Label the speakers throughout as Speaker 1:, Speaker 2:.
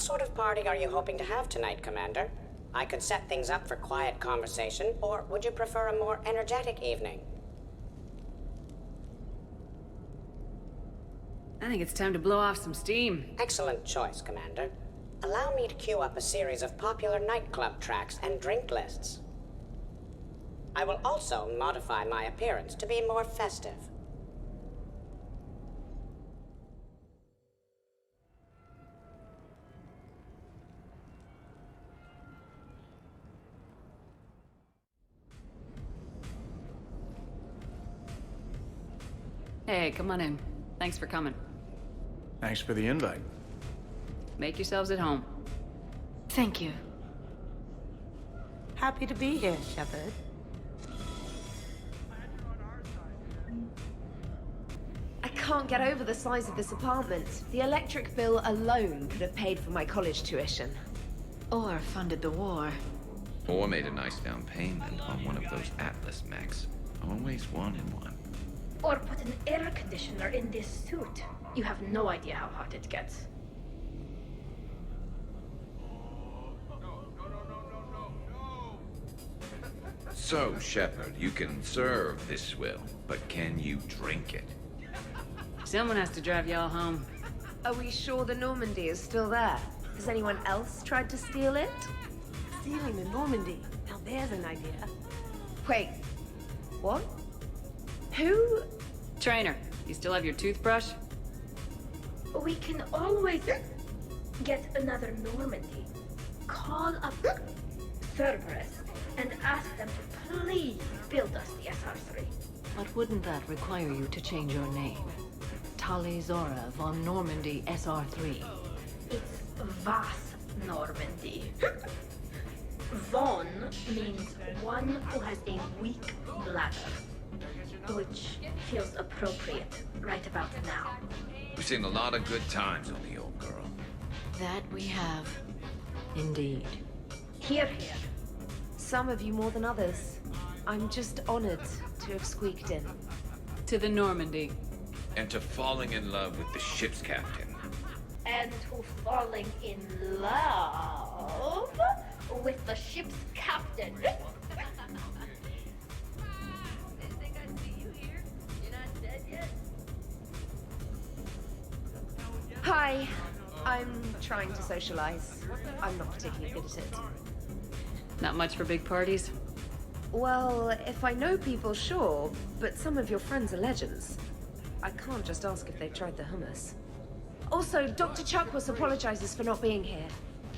Speaker 1: sort of party are you hoping to have tonight, Commander? I could set things up for quiet conversation, or would you prefer a more energetic evening?
Speaker 2: I think it's time to blow off some steam.
Speaker 1: Excellent choice, Commander. Allow me to queue up a series of popular nightclub tracks and drink lists. I will also modify my appearance to be more festive.
Speaker 2: Hey, come on in. Thanks for coming.
Speaker 3: Thanks for the invite.
Speaker 2: Make yourselves at home.
Speaker 4: Thank you. Happy to be here, Shepard.
Speaker 5: I can't get over the size of this apartment. The electric bill alone could have paid for my college tuition.
Speaker 4: Or funded the war.
Speaker 6: Or made a nice down payment on one of those Atlas mechs. Always wanted one.
Speaker 7: Or put an air conditioner in this suit. You have no idea how hot it gets.
Speaker 6: So, Shepard, you can serve this swill, but can you drink it?
Speaker 2: Someone has to drive y'all home.
Speaker 5: Are we sure the Normandy is still there? Has anyone else tried to steal it?
Speaker 4: Stealing the Normandy. Now there's an idea.
Speaker 5: Wait. What? Who?
Speaker 2: Trainer, you still have your toothbrush?
Speaker 7: We can always get another Normandy. Call up Cerberus and ask them to please build us the SR3.
Speaker 4: But wouldn't that require you to change your name? Tali Zora von Normandy SR3.
Speaker 7: It's Vas Normandy. Von means one who has a weak bladder, which feels appropriate right about now.
Speaker 6: We've seen a lot of good times on the old girl.
Speaker 4: That we have. Indeed.
Speaker 7: Here, here.
Speaker 5: Some of you more than others. I'm just honored to have squeaked in.
Speaker 2: To the Normandy.
Speaker 6: And to falling in love with the ship's captain.
Speaker 7: And to falling in love with the ship's captain.
Speaker 5: Hi. I'm trying to socialize. I'm not particularly good at it.
Speaker 2: Not much for big parties?
Speaker 5: Well, if I know people, sure, but some of your friends are legends. I can't just ask if they've tried the hummus. Also, Dr. Chuckwas apologizes for not being here.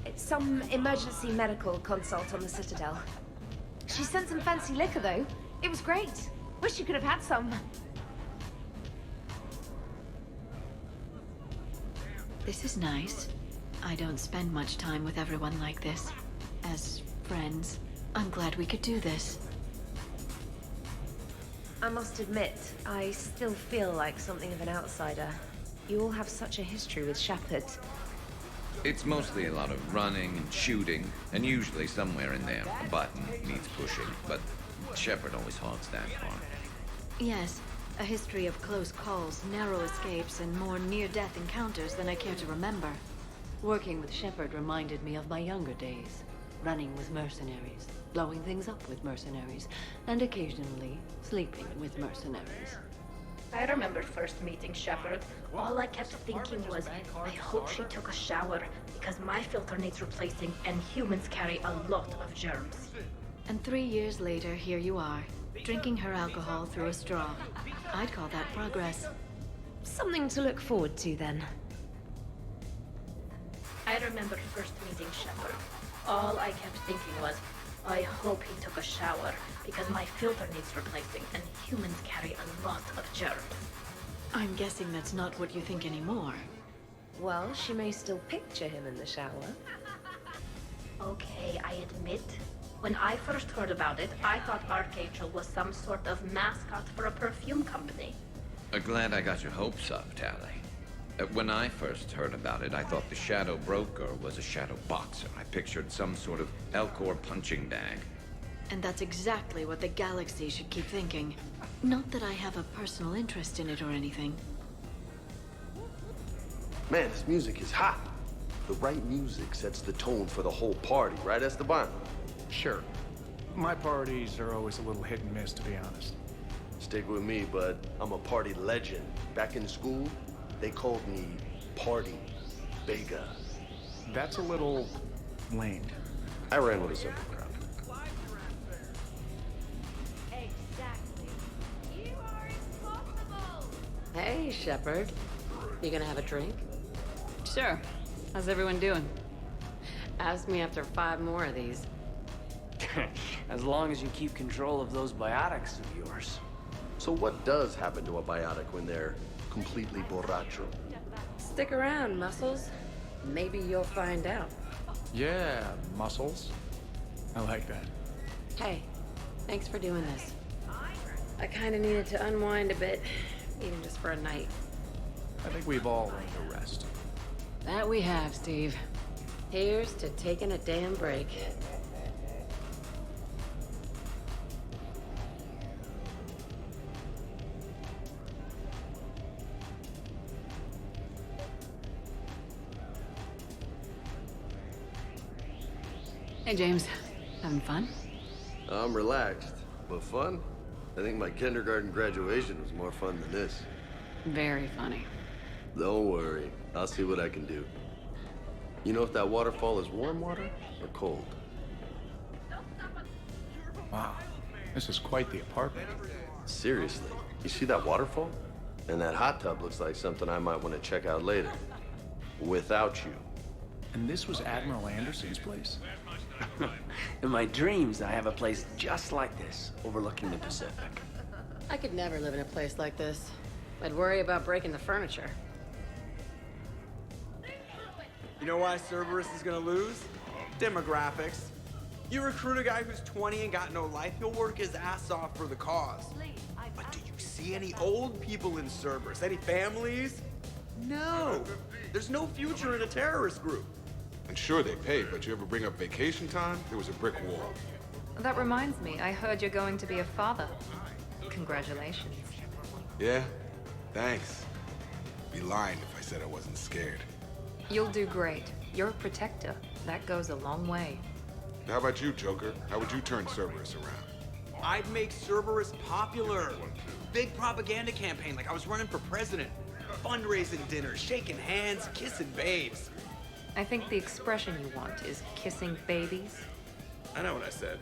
Speaker 5: It's some emergency medical consult on the Citadel. She sent some fancy liquor, though. It was great. Wish you could have had some.
Speaker 4: This is nice. I don't spend much time with everyone like this. As friends, I'm glad we could do this.
Speaker 5: I must admit, I still feel like something of an outsider. You all have such a history with Shepard.
Speaker 6: It's mostly a lot of running and shooting, and usually somewhere in there, a button needs pushing, but Shepard always hogs that part.
Speaker 4: Yes, a history of close calls, narrow escapes, and more near-death encounters than I care to remember. Working with Shepard reminded me of my younger days. Running with mercenaries, blowing things up with mercenaries, and occasionally sleeping with mercenaries.
Speaker 7: I remember first meeting Shepard. All I kept thinking was, I hope she took a shower, because my filter needs replacing, and humans carry a lot of germs.
Speaker 4: And 3 years later, here you are, drinking her alcohol through a straw. I'd call that progress.
Speaker 5: Something to look forward to, then.
Speaker 7: I remember first meeting Shepard. All I kept thinking was, I hope he took a shower, because my filter needs replacing, and humans carry a lot of germs.
Speaker 4: I'm guessing that's not what you think anymore.
Speaker 5: Well, she may still picture him in the shower.
Speaker 7: Okay, I admit. When I first heard about it, I thought Archangel was some sort of mascot for a perfume company.
Speaker 6: Glad I got your hopes up, Tali. When I first heard about it, I thought the Shadow Broker was a shadow boxer. I pictured some sort of Elcor punching bag.
Speaker 4: And that's exactly what the galaxy should keep thinking. Not that I have a personal interest in it or anything.
Speaker 8: Man, this music is hot. The right music sets the tone for the whole party, right, Esteban?
Speaker 3: Sure. My parties are always a little hit and miss, to be honest.
Speaker 8: Stick with me, bud. I'm a party legend. Back in school, they called me Party Vega.
Speaker 3: That's a little lame.
Speaker 8: I ran with a simple crowd.
Speaker 9: Hey, Shepard. You gonna have a drink?
Speaker 2: Sure. How's everyone doing?
Speaker 9: Ask me after 5 more of these.
Speaker 10: As long as you keep control of those biotics of yours.
Speaker 8: So what does happen to a biotic when they're completely borracho?
Speaker 9: Stick around, Muscles. Maybe you'll find out.
Speaker 3: Yeah, muscles. I like that.
Speaker 9: Hey, thanks for doing this. I kinda needed to unwind a bit, even just for a night.
Speaker 3: I think we've all earned a rest.
Speaker 2: That we have, Steve.
Speaker 9: Here's to taking a damn break.
Speaker 2: Hey, James. Having fun?
Speaker 8: I'm relaxed, but fun? I think my kindergarten graduation was more fun than this.
Speaker 2: Very funny.
Speaker 8: Don't worry, I'll see what I can do. You know if that waterfall is warm water or cold?
Speaker 3: Wow, this is quite the apartment.
Speaker 8: Seriously, you see that waterfall? And that hot tub looks like something I might want to check out later. Without you.
Speaker 3: And this was Admiral Anderson's place?
Speaker 10: In my dreams, I have a place just like this, overlooking the Pacific.
Speaker 9: I could never live in a place like this. I'd worry about breaking the furniture.
Speaker 11: You know why Cerberus is gonna lose? Demographics. You recruit a guy who's 20 and got no life, he'll work his ass off for the cause. But do you see any old people in Cerberus? Any families? No. There's no future in a terrorist group.
Speaker 12: And sure, they pay, but you ever bring up vacation time, there was a brick wall.
Speaker 13: That reminds me, I heard you're going to be a father. Congratulations.
Speaker 12: Yeah? Thanks. Be lying if I said I wasn't scared.
Speaker 13: You'll do great. You're a protector. That goes a long way.
Speaker 12: How about you, Joker? How would you turn Cerberus around?
Speaker 11: I'd make Cerberus popular. Big propaganda campaign like I was running for president. Fundraising dinners, shaking hands, kissing babes.
Speaker 13: I think the expression you want is kissing babies.
Speaker 11: I know what I said.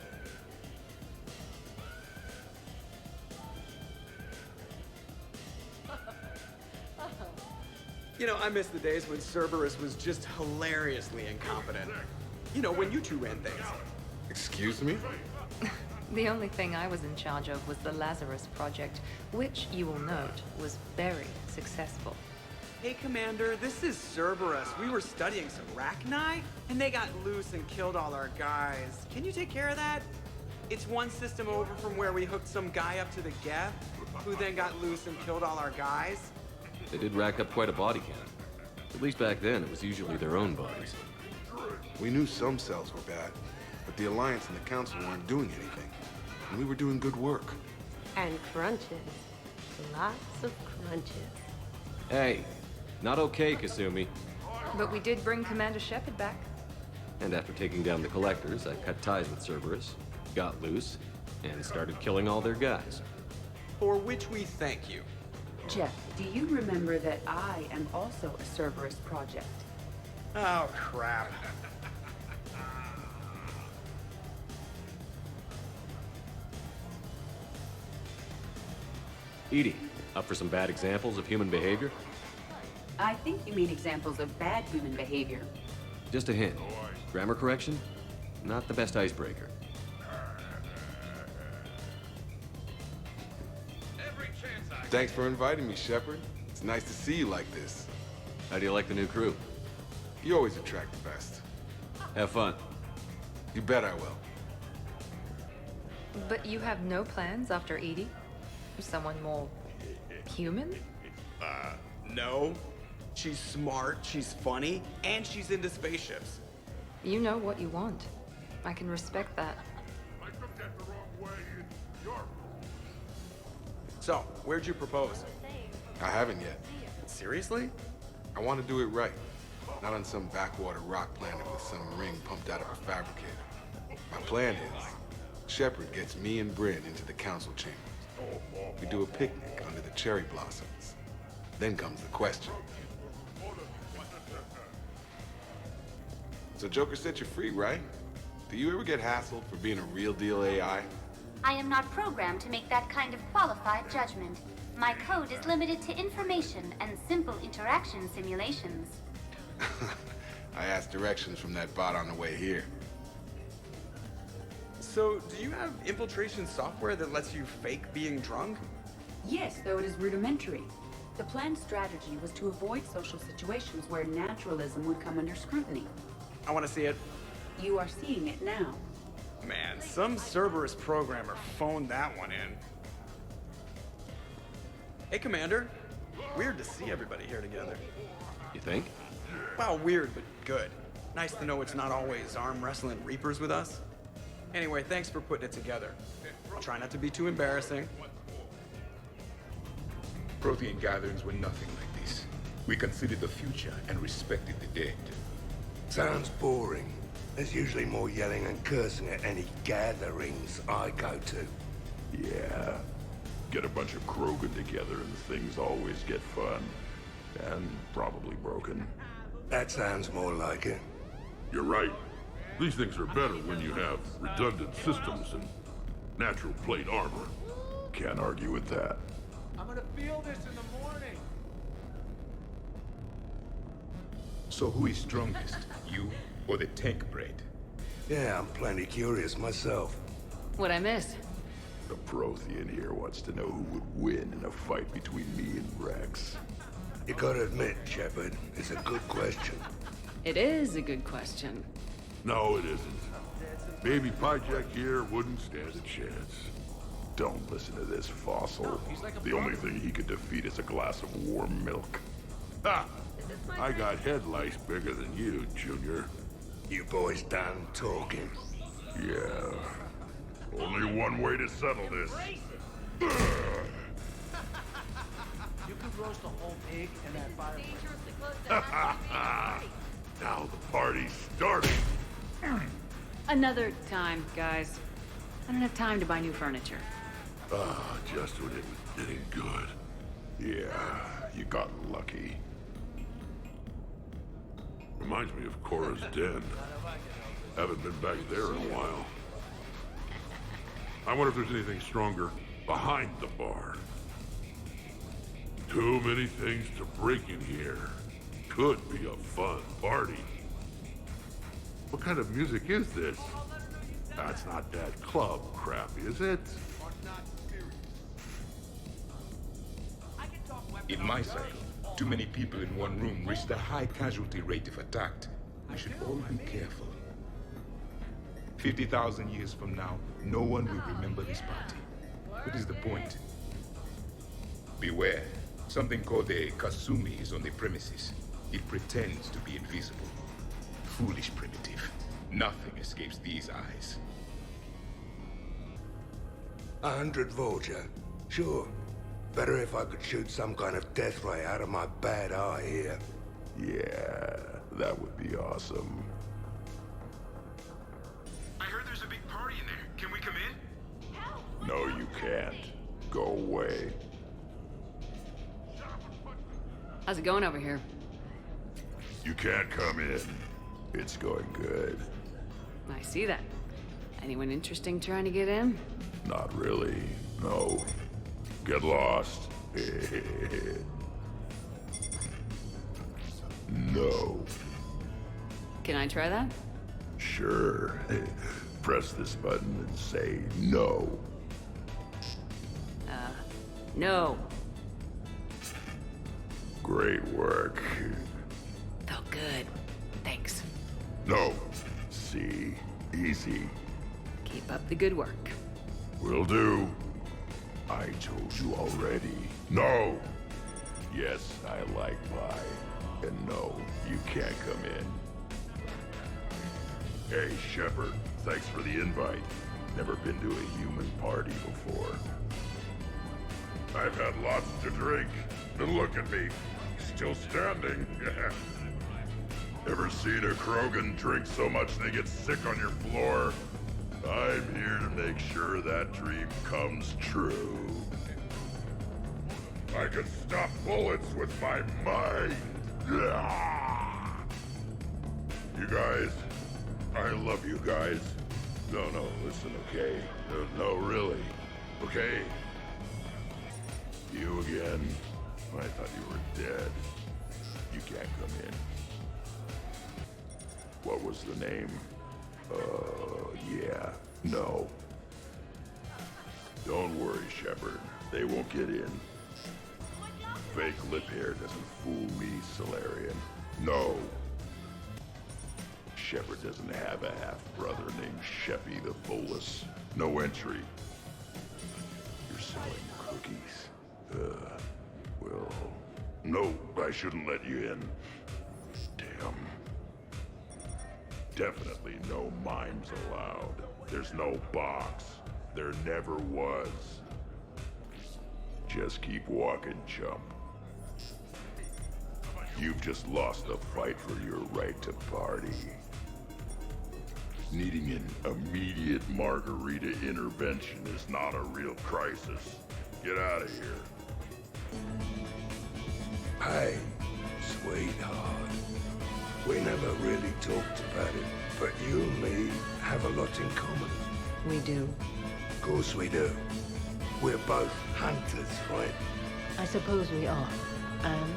Speaker 11: You know, I miss the days when Cerberus was just hilariously incompetent. You know, when you two ran things.
Speaker 12: Excuse me?
Speaker 13: The only thing I was in charge of was the Lazarus Project, which, you will note, was very successful.
Speaker 11: Hey, Commander, this is Cerberus. We were studying some Rachni, and they got loose and killed all our guys. Can you take care of that? It's one system over from where we hooked some guy up to the Geth, who then got loose and killed all our guys.
Speaker 14: They did rack up quite a body count. At least back then, it was usually their own bodies.
Speaker 12: We knew some cells were bad, but the Alliance and the Council weren't doing anything. And we were doing good work.
Speaker 9: And crunches. Lots of crunches.
Speaker 14: Hey, not okay, Kasumi.
Speaker 13: But we did bring Commander Shepard back.
Speaker 14: And after taking down the Collectors, I cut ties with Cerberus, got loose, and started killing all their guys.
Speaker 11: For which we thank you.
Speaker 15: Jeff, do you remember that I am also a Cerberus project?
Speaker 11: Oh, crap.
Speaker 14: Edie, up for some bad examples of human behavior?
Speaker 15: I think you mean examples of bad human behavior.
Speaker 14: Just a hint. Grammar correction? Not the best icebreaker.
Speaker 12: Thanks for inviting me, Shepard. It's nice to see you like this.
Speaker 14: How do you like the new crew?
Speaker 12: You always attract the best.
Speaker 14: Have fun.
Speaker 12: You bet I will.
Speaker 13: But you have no plans after Edie? Someone more human?
Speaker 11: No. She's smart, she's funny, and she's into spaceships.
Speaker 13: You know what you want. I can respect that.
Speaker 11: So, where'd you propose?
Speaker 12: I haven't yet.
Speaker 11: Seriously?
Speaker 12: I want to do it right. Not on some backwater rock planet with some ring pumped out of a fabricator. My plan is, Shepard gets me and Bryn into the council chambers. We do a picnic under the cherry blossoms. Then comes the question. So Joker set you free, right? Do you ever get hassled for being a real deal AI?
Speaker 16: I am not programmed to make that kind of qualified judgment. My code is limited to information and simple interaction simulations.
Speaker 12: I asked directions from that bot on the way here.
Speaker 11: So, do you have infiltration software that lets you fake being drunk?
Speaker 15: Yes, though it is rudimentary. The planned strategy was to avoid social situations where naturalism would come under scrutiny.
Speaker 11: I want to see it.
Speaker 15: You are seeing it now.
Speaker 11: Man, some Cerberus programmer phoned that one in. Hey, Commander. Weird to see everybody here together.
Speaker 14: You think?
Speaker 11: Well, weird, but good. Nice to know it's not always arm wrestling Reapers with us. Anyway, thanks for putting it together. I'll try not to be too embarrassing.
Speaker 17: Prothean gatherings were nothing like this. We considered the future and respected the dead.
Speaker 18: Sounds boring. There's usually more yelling and cursing at any gatherings I go to.
Speaker 19: Yeah. Get a bunch of Krogan together and things always get fun. And probably broken.
Speaker 18: That sounds more like it.
Speaker 19: You're right. These things are better when you have redundant systems and natural plate armor. Can't argue with that.
Speaker 3: I'm gonna feel this in the morning.
Speaker 17: So who is strongest, you or the tank braid?
Speaker 18: Yeah, I'm plenty curious myself.
Speaker 2: What'd I miss?
Speaker 19: The Prothean here wants to know who would win in a fight between me and Rex.
Speaker 18: You gotta admit, Shepard, it's a good question.
Speaker 2: It is a good question.
Speaker 19: No, it isn't. Baby Pyjak here wouldn't stand a chance. Don't listen to this fossil. The only thing he could defeat is a glass of warm milk. Ha! I got head lice bigger than you, Junior.
Speaker 18: You boys done talking?
Speaker 19: Yeah. Only one way to settle this.
Speaker 3: You could roast a whole pig in that fire.
Speaker 19: Now the party's starting.
Speaker 2: Another time, guys. I don't have time to buy new furniture.
Speaker 19: Just when it was getting good. Yeah, you got lucky. Reminds me of Cora's den. Haven't been back there in a while. I wonder if there's anything stronger behind the bar. Too many things to break in here. Could be a fun party. What kind of music is this? That's not that club crap, is it?
Speaker 17: In my cycle, too many people in one room risked a high casualty rate if attacked. We should all be careful. 50,000 years from now, no one will remember this party. What is the point? Beware. Something called a Kasumi is on the premises. It pretends to be invisible. Foolish primitive. Nothing escapes these eyes.
Speaker 18: 100 Volger. Sure. Better if I could shoot some kind of death ray out of my bad eye here.
Speaker 19: Yeah, that would be awesome.
Speaker 20: I heard there's a big party in there. Can we come in?
Speaker 19: No, you can't. Go away.
Speaker 2: How's it going over here?
Speaker 19: You can't come in. It's going good.
Speaker 2: I see that. Anyone interesting trying to get in?
Speaker 19: Not really. No. Get lost. No.
Speaker 2: Can I try that?
Speaker 19: Sure. Press this button and say no.
Speaker 2: No.
Speaker 19: Great work.
Speaker 2: Felt good. Thanks.
Speaker 19: No. See. Easy.
Speaker 2: Keep up the good work.
Speaker 19: Will do. I told you already. No! Yes, I like pie. And no, you can't come in. Hey, Shepard. Thanks for the invite. Never been to a human party before. I've had lots to drink. And look at me. Still standing. Ever seen a Krogan drink so much they get sick on your floor? I'm here to make sure that dream comes true. I can stop bullets with my mind. You guys, I love you guys. No, listen, okay? No, really. Okay? You again? I thought you were dead. You can't come in. What was the name? Yeah, no. Don't worry, Shepard. They won't get in. Fake lip hair doesn't fool me, Solarian. No. Shepard doesn't have a half-brother named Sheppy the Bolus. No entry. You're selling cookies. Well... No, I shouldn't let you in. Damn. Definitely no mimes allowed. There's no box. There never was. Just keep walking, chump. You've just lost the fight for your right to party. Needing an immediate margarita intervention is not a real crisis. Get out of here.
Speaker 18: Hey, sweetheart. We never really talked about it, but you and me have a lot in common.
Speaker 4: We do.
Speaker 18: Of course we do. We're both hunters, right?
Speaker 4: I suppose we are. And?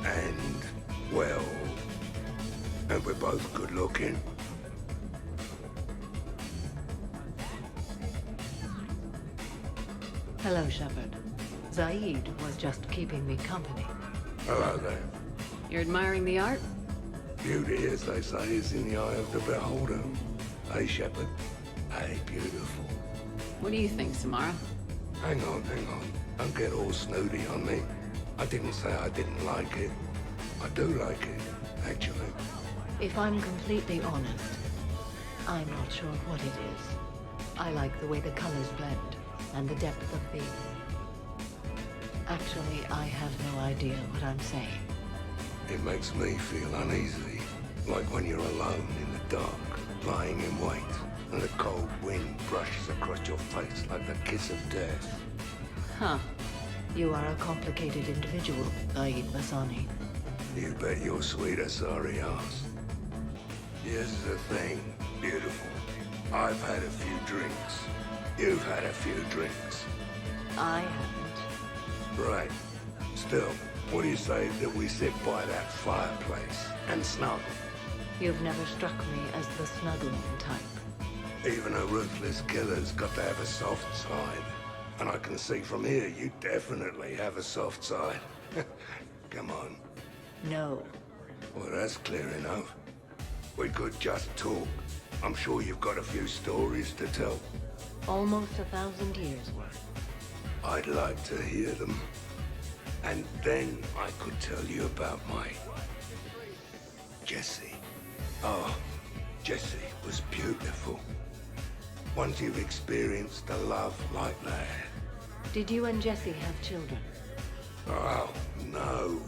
Speaker 18: And, well... And we're both good looking.
Speaker 4: Hello, Shepard. Zaid was just keeping me company.
Speaker 18: Hello there.
Speaker 2: You're admiring the art?
Speaker 18: Beauty, as they say, is in the eye of the beholder. Hey, Shepard. Hey, beautiful.
Speaker 2: What do you think, Samara?
Speaker 18: Hang on. Don't get all snooty on me. I didn't say I didn't like it. I do like it, actually.
Speaker 4: If I'm completely honest, I'm not sure what it is. I like the way the colors blend and the depth of the... Actually, I have no idea what I'm saying.
Speaker 18: It makes me feel uneasy, like when you're alone in the dark, lying in wait, and the cold wind brushes across your face like the kiss of death.
Speaker 4: Huh. You are a complicated individual, Zaid Bassani.
Speaker 18: You bet your sweet Asari ass. Here's the thing, beautiful. I've had a few drinks. You've had a few drinks.
Speaker 4: I haven't.
Speaker 18: Right. Still, what do you say that we sit by that fireplace and snuggle?
Speaker 4: You've never struck me as the snuggling type.
Speaker 18: Even a ruthless killer's got to have a soft side. And I can see from here you definitely have a soft side. Come on.
Speaker 4: No.
Speaker 18: Well, that's clear enough. We could just talk. I'm sure you've got a few stories to tell.
Speaker 4: Almost 1,000 years worth.
Speaker 18: I'd like to hear them. And then I could tell you about my... Jessie. Oh, Jessie was beautiful. Once you've experienced a love like that...
Speaker 4: Did you and Jessie have children?
Speaker 18: Oh, no.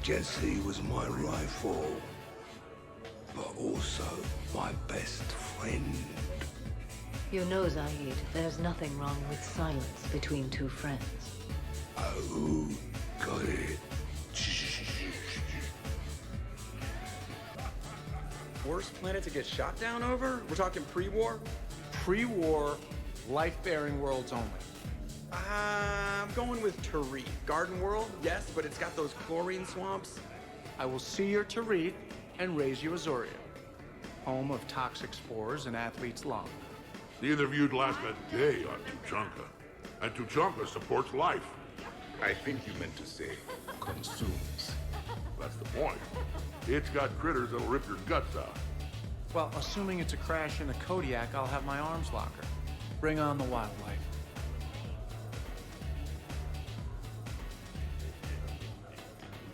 Speaker 18: Jessie was my rifle. But also my best friend.
Speaker 4: You know, Zaid, there's nothing wrong with silence between two friends.
Speaker 18: Oh, got it.
Speaker 11: Worst planet to get shot down over? We're talking pre-war?
Speaker 3: Pre-war, life-bearing worlds only.
Speaker 11: I'm going with Tarif. Garden World, yes, but it's got those chlorine swamps.
Speaker 3: I will see your Tarith and raise you Azoria, home of toxic spores and athlete's lung.
Speaker 19: Neither of you'd last a day on Tuchanka. And Tuchanka supports life.
Speaker 17: I think you meant to say consumes.
Speaker 19: That's the point. It's got critters that'll rip your guts out.
Speaker 3: Well, assuming it's a crash in the Kodiak, I'll have my arms locker. Bring on the wildlife.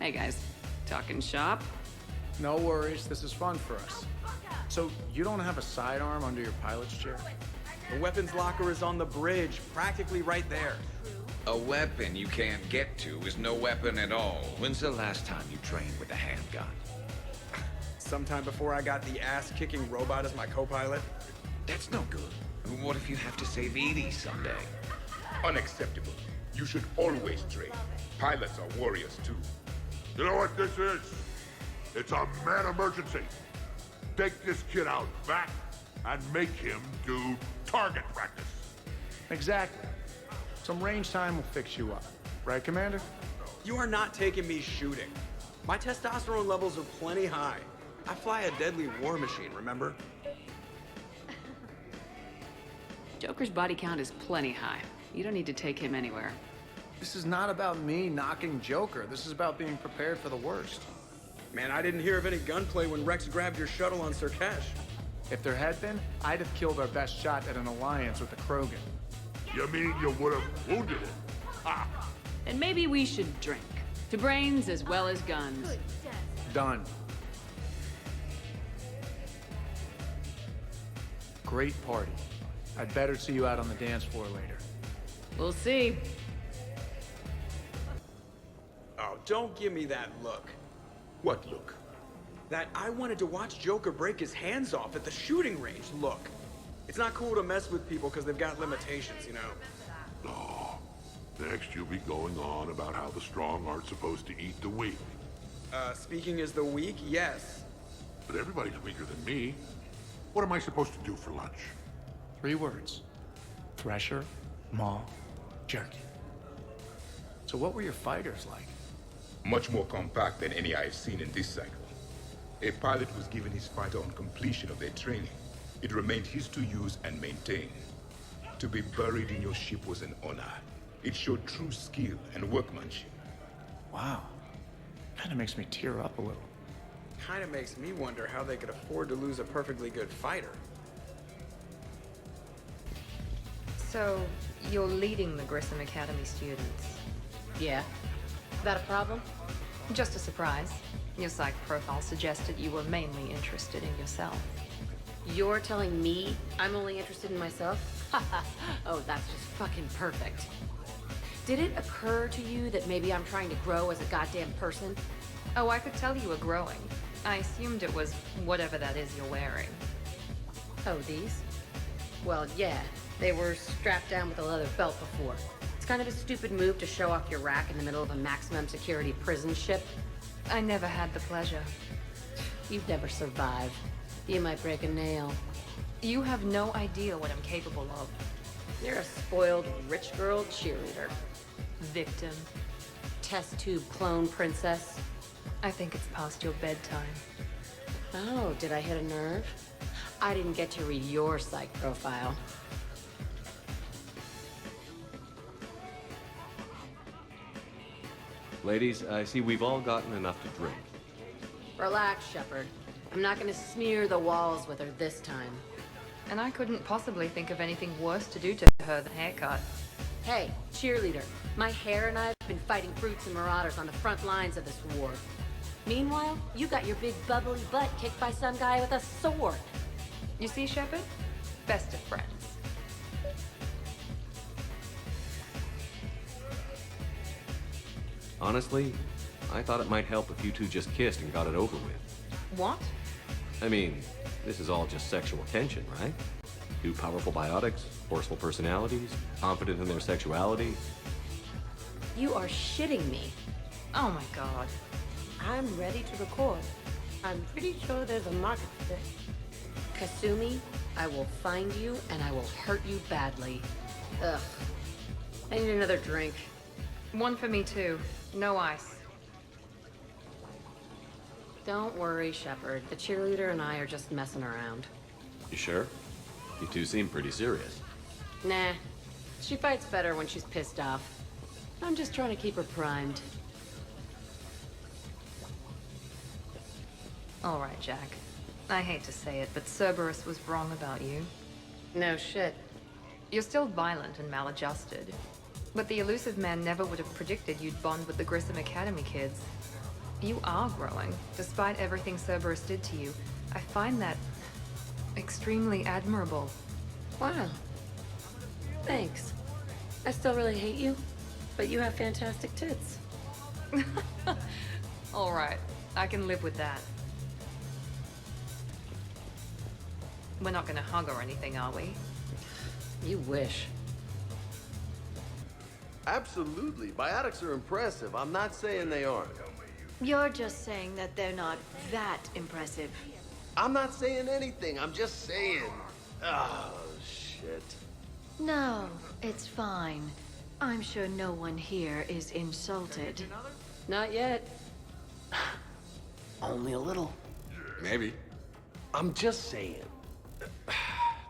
Speaker 2: Hey guys, talking shop?
Speaker 3: No worries, this is fun for us. So, you don't have a sidearm under your pilot's chair?
Speaker 11: The weapons locker is on the bridge, practically right there.
Speaker 6: A weapon you can't get to is no weapon at all. When's the last time you trained with a handgun?
Speaker 11: sometime before I got the ass-kicking robot as my co-pilot.
Speaker 6: That's no good. What if you have to save Edie someday?
Speaker 17: Unacceptable. You should always train. Pilots are warriors too.
Speaker 19: You know what this is? It's a mad emergency. Take this kid out back and make him do target practice.
Speaker 3: Exactly. Some range time will fix you up. Right, Commander?
Speaker 11: You are not taking me shooting. My testosterone levels are plenty high. I fly a deadly war machine, remember?
Speaker 2: Joker's body count is plenty high. You don't need to take him anywhere.
Speaker 3: This is not about me knocking Joker. This is about being prepared for the worst.
Speaker 11: Man, I didn't hear of any gunplay when Rex grabbed your shuttle on Sirkesh.
Speaker 3: If there had been, I'd have killed our best shot at an alliance with the Krogan.
Speaker 19: You mean you would have wounded him? Ha!
Speaker 2: And maybe we should drink. To brains as well as guns.
Speaker 3: Done. Great party. I'd better see you out on the dance floor later.
Speaker 2: We'll see.
Speaker 11: Oh, don't give me that look.
Speaker 17: What look?
Speaker 11: That I wanted to watch Joker break his hands off at the shooting range look. It's not cool to mess with people because they've got limitations, you know?
Speaker 19: No. Next you'll be going on about how the strong aren't supposed to eat the weak.
Speaker 11: Speaking as the weak, yes.
Speaker 19: But everybody's weaker than me. What am I supposed to do for lunch?
Speaker 3: 3 words. Thresher, Maw, Jerky. So what were your fighters like?
Speaker 17: Much more compact than any I've seen in this cycle. A pilot was given his fighter on completion of their training. It remained his to use and maintain. To be buried in your ship was an honor. It showed true skill and workmanship.
Speaker 3: Wow. Kinda makes me tear up a little.
Speaker 11: Kinda makes me wonder how they could afford to lose a perfectly good fighter.
Speaker 13: So, you're leading the Grissom Academy students?
Speaker 9: Yeah. Is that a problem?
Speaker 13: Just a surprise. Your psych profile suggested you were mainly interested in yourself.
Speaker 9: You're telling me I'm only interested in myself? Oh, that's just fucking perfect. Did it occur to you that maybe I'm trying to grow as a goddamn person?
Speaker 13: Oh, I could tell you were growing. I assumed it was whatever that is you're wearing.
Speaker 9: Oh, these? Well, yeah. They were strapped down with a leather belt before. It's kind of a stupid move to show off your rack in the middle of a maximum security prison ship.
Speaker 13: I never had the pleasure.
Speaker 9: You'd never survive. You might break a nail.
Speaker 13: You have no idea what I'm capable of.
Speaker 9: You're a spoiled rich girl cheerleader.
Speaker 13: Victim.
Speaker 9: Test tube clone princess.
Speaker 13: I think it's past your bedtime.
Speaker 9: Oh, did I hit a nerve? I didn't get to read your psych profile.
Speaker 14: Ladies, I see we've all gotten enough to drink.
Speaker 9: Relax, Shepard. I'm not gonna smear the walls with her this time.
Speaker 13: And I couldn't possibly think of anything worse to do to her than haircut.
Speaker 9: Hey, cheerleader. My hair and I have been fighting brutes and marauders on the front lines of this war. Meanwhile, you got your big bubbly butt kicked by some guy with a sword.
Speaker 13: You see, Shepard? Best of friends.
Speaker 14: Honestly, I thought it might help if you two just kissed and got it over with.
Speaker 13: What?
Speaker 14: I mean, this is all just sexual tension, right? Two powerful biotics, forceful personalities, confident in their sexuality.
Speaker 9: You are shitting me.
Speaker 13: Oh my god.
Speaker 5: I'm ready to record. I'm pretty sure there's a market for this.
Speaker 9: Kasumi, I will find you and I will hurt you badly. Ugh. I need another drink.
Speaker 13: One for me too. No ice.
Speaker 9: Don't worry, Shepard. The cheerleader and I are just messing around.
Speaker 14: You sure? You two seem pretty serious.
Speaker 9: Nah. She fights better when she's pissed off. I'm just trying to keep her primed.
Speaker 13: All right, Jack. I hate to say it, but Cerberus was wrong about you.
Speaker 9: No shit.
Speaker 13: You're still violent and maladjusted. But the elusive man never would have predicted you'd bond with the Grissom Academy kids. You are growing, despite everything Cerberus did to you. I find that extremely admirable.
Speaker 9: Wow. Thanks. I still really hate you, but you have fantastic tits.
Speaker 13: All right, I can live with that.
Speaker 9: We're not gonna hug or anything, are we? You wish.
Speaker 8: Absolutely. Biotics are impressive. I'm not saying they aren't.
Speaker 4: You're just saying that they're not that impressive.
Speaker 8: I'm not saying anything. I'm just saying. Oh, shit.
Speaker 4: No, it's fine. I'm sure no one here is insulted.
Speaker 9: Not yet.
Speaker 10: Only a little.
Speaker 8: Maybe. I'm just saying.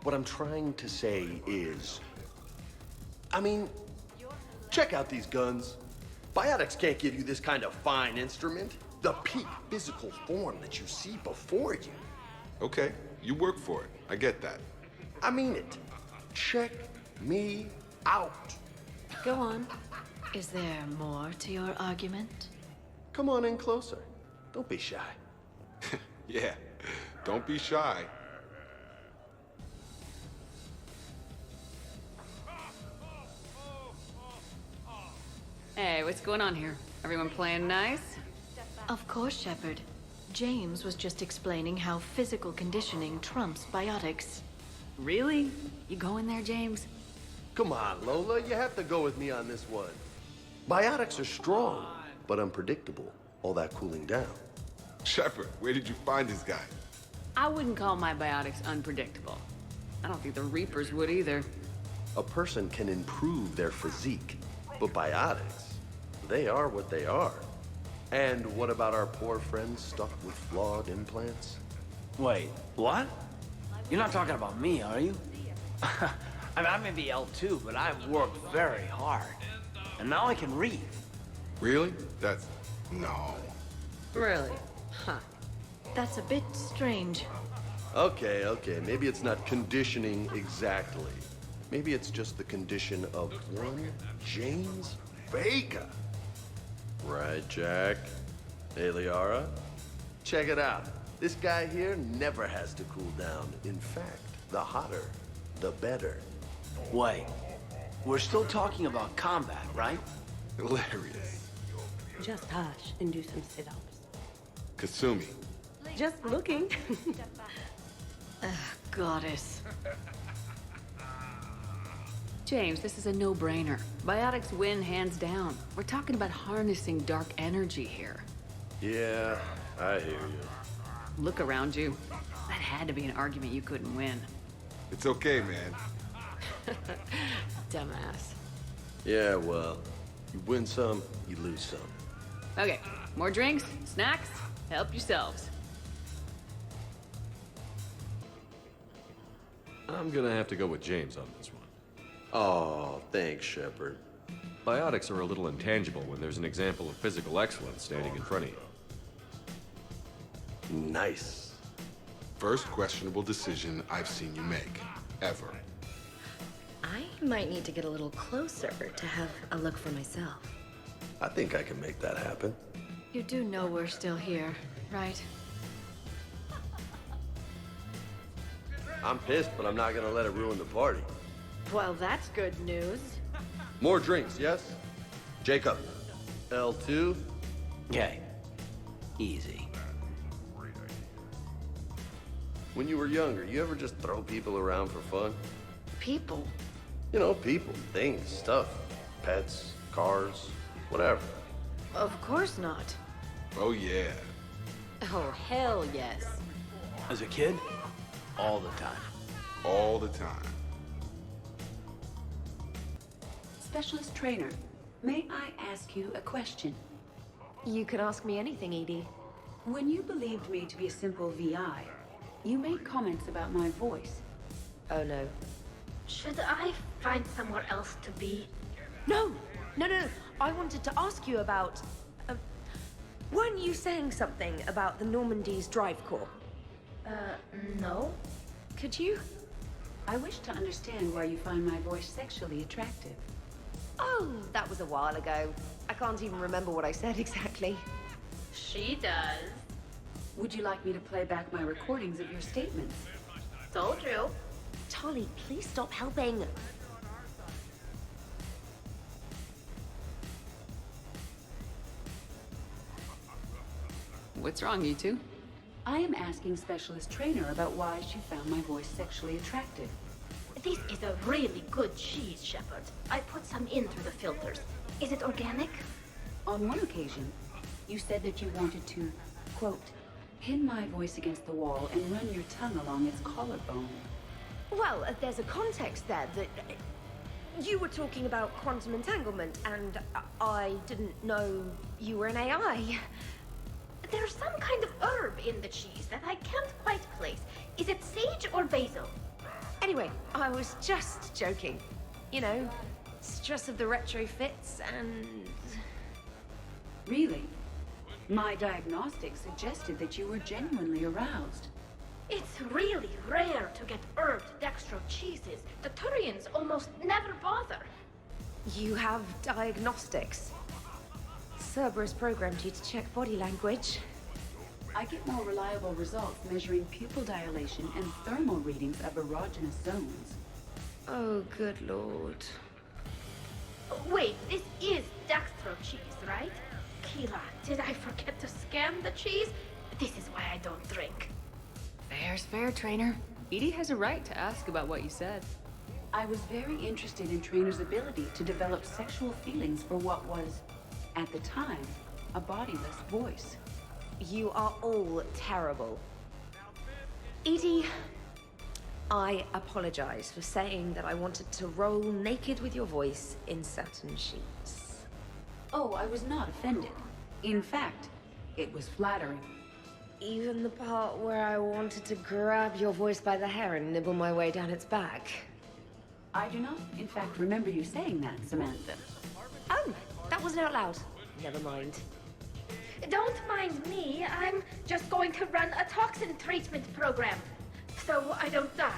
Speaker 8: What I'm trying to say is... I mean, check out these guns. Biotics can't give you this kind of fine instrument. The peak physical form that you see before you.
Speaker 12: Okay, you work for it. I get that.
Speaker 8: I mean it. Check me out.
Speaker 4: Go on. Is there more to your argument?
Speaker 8: Come on in closer. Don't be shy.
Speaker 12: Yeah, don't be shy.
Speaker 2: Hey, what's going on here? Everyone playing nice?
Speaker 4: Of course, Shepard. James was just explaining how physical conditioning trumps biotics.
Speaker 2: Really? You going there, James?
Speaker 8: Come on, Lola. You have to go with me on this one. Biotics are strong, but unpredictable. All that cooling down.
Speaker 12: Shepard, where did you find this guy?
Speaker 2: I wouldn't call my biotics unpredictable. I don't think the Reapers would either.
Speaker 8: A person can improve their physique, but biotics, they are what they are. And what about our poor friends stuck with flawed implants?
Speaker 10: Wait, what? You're not talking about me, are you? I mean, I may be L2, but I've worked very hard. And now I can read.
Speaker 12: Really? That's... no.
Speaker 9: Really? Huh.
Speaker 4: That's a bit strange.
Speaker 8: Okay, maybe it's not conditioning exactly. Maybe it's just the condition of one James Vega. Right, Jack? Hey, Liara? Check it out. This guy here never has to cool down. In fact, the hotter, the better.
Speaker 10: Wait, we're still talking about combat, right?
Speaker 12: Hilarious.
Speaker 21: Just hush and do some sit-ups.
Speaker 12: Kasumi.
Speaker 21: Just looking.
Speaker 4: Goddess.
Speaker 2: James, this is a no-brainer. Biotics win hands down. We're talking about harnessing dark energy here.
Speaker 8: Yeah, I hear you.
Speaker 2: Look around you. That had to be an argument you couldn't win.
Speaker 12: It's okay, man.
Speaker 9: Dumbass.
Speaker 8: Yeah, well, you win some, you lose some.
Speaker 2: Okay, more drinks, snacks, help yourselves.
Speaker 14: I'm gonna have to go with James on this one.
Speaker 8: Oh, thanks, Shepard.
Speaker 14: Biotics are a little intangible when there's an example of physical excellence standing in front of you.
Speaker 8: Nice.
Speaker 12: First questionable decision I've seen you make. Ever.
Speaker 21: I might need to get a little closer to have a look for myself.
Speaker 8: I think I can make that happen.
Speaker 4: You do know we're still here, right?
Speaker 8: I'm pissed, but I'm not gonna let it ruin the party.
Speaker 4: Well, that's good news.
Speaker 8: More drinks, yes? Jacob. L2?
Speaker 10: Okay. Easy.
Speaker 8: When you were younger, you ever just throw people around for fun?
Speaker 4: People?
Speaker 8: You know, people, things, stuff. Pets, cars, whatever.
Speaker 4: Of course not.
Speaker 12: Oh, yeah.
Speaker 9: Oh, hell yes.
Speaker 10: As a kid, all the time.
Speaker 12: All the time.
Speaker 15: Specialist trainer, may I ask you a question?
Speaker 21: You can ask me anything, Edie.
Speaker 15: When you believed me to be a simple VI, you made comments about my voice.
Speaker 21: Oh no.
Speaker 7: Should I find somewhere else to be?
Speaker 5: No! I wanted to ask you about... weren't you saying something about the Normandy's drive corps?
Speaker 7: No.
Speaker 5: Could you?
Speaker 15: I wish to understand why you find my voice sexually attractive.
Speaker 5: Oh, that was a while ago. I can't even remember what I said exactly.
Speaker 7: She does.
Speaker 15: Would you like me to play back my recordings of your statements?
Speaker 7: So true.
Speaker 5: Tali, please stop helping.
Speaker 2: What's wrong, you two?
Speaker 15: I am asking Specialist Trainer about why she found my voice sexually attractive.
Speaker 7: This is a really good cheese, Shepard. I put some in through the filters. Is it organic?
Speaker 15: On one occasion, you said that you wanted to, quote, pin my voice against the wall and run your tongue along its collarbone.
Speaker 5: Well, there's a context there that... you were talking about quantum entanglement, and I didn't know you were an AI.
Speaker 7: There's some kind of herb in the cheese that I can't quite place. Is it sage or basil?
Speaker 5: Anyway, I was just joking. You know, stress of the retrofits and...
Speaker 15: Really? My diagnostics suggested that you were genuinely aroused.
Speaker 7: It's really rare to get herbed dextro cheeses. The Turians almost never bother.
Speaker 5: You have diagnostics. Cerberus programmed you to check body language.
Speaker 15: I get more reliable results measuring pupil dilation and thermal readings of erogenous zones.
Speaker 5: Oh, good lord.
Speaker 7: Wait, this is dextro cheese, right? Keela, did I forget to scan the cheese? This is why I don't drink.
Speaker 2: Fair's fair, Trainer. Edie has a right to ask about what you said.
Speaker 15: I was very interested in Trainer's ability to develop sexual feelings for what was, at the time, a bodiless voice.
Speaker 5: You are all terrible. Edie, I apologize for saying that I wanted to roll naked with your voice in satin sheets.
Speaker 15: Oh, I was not offended. In fact, it was flattering.
Speaker 5: Even the part where I wanted to grab your voice by the hair and nibble my way down its back.
Speaker 15: I do not, in fact, remember you saying that, Samantha.
Speaker 5: Oh, that wasn't out loud. Never mind.
Speaker 7: Don't mind me. I'm just going to run a toxin treatment program, so I don't die.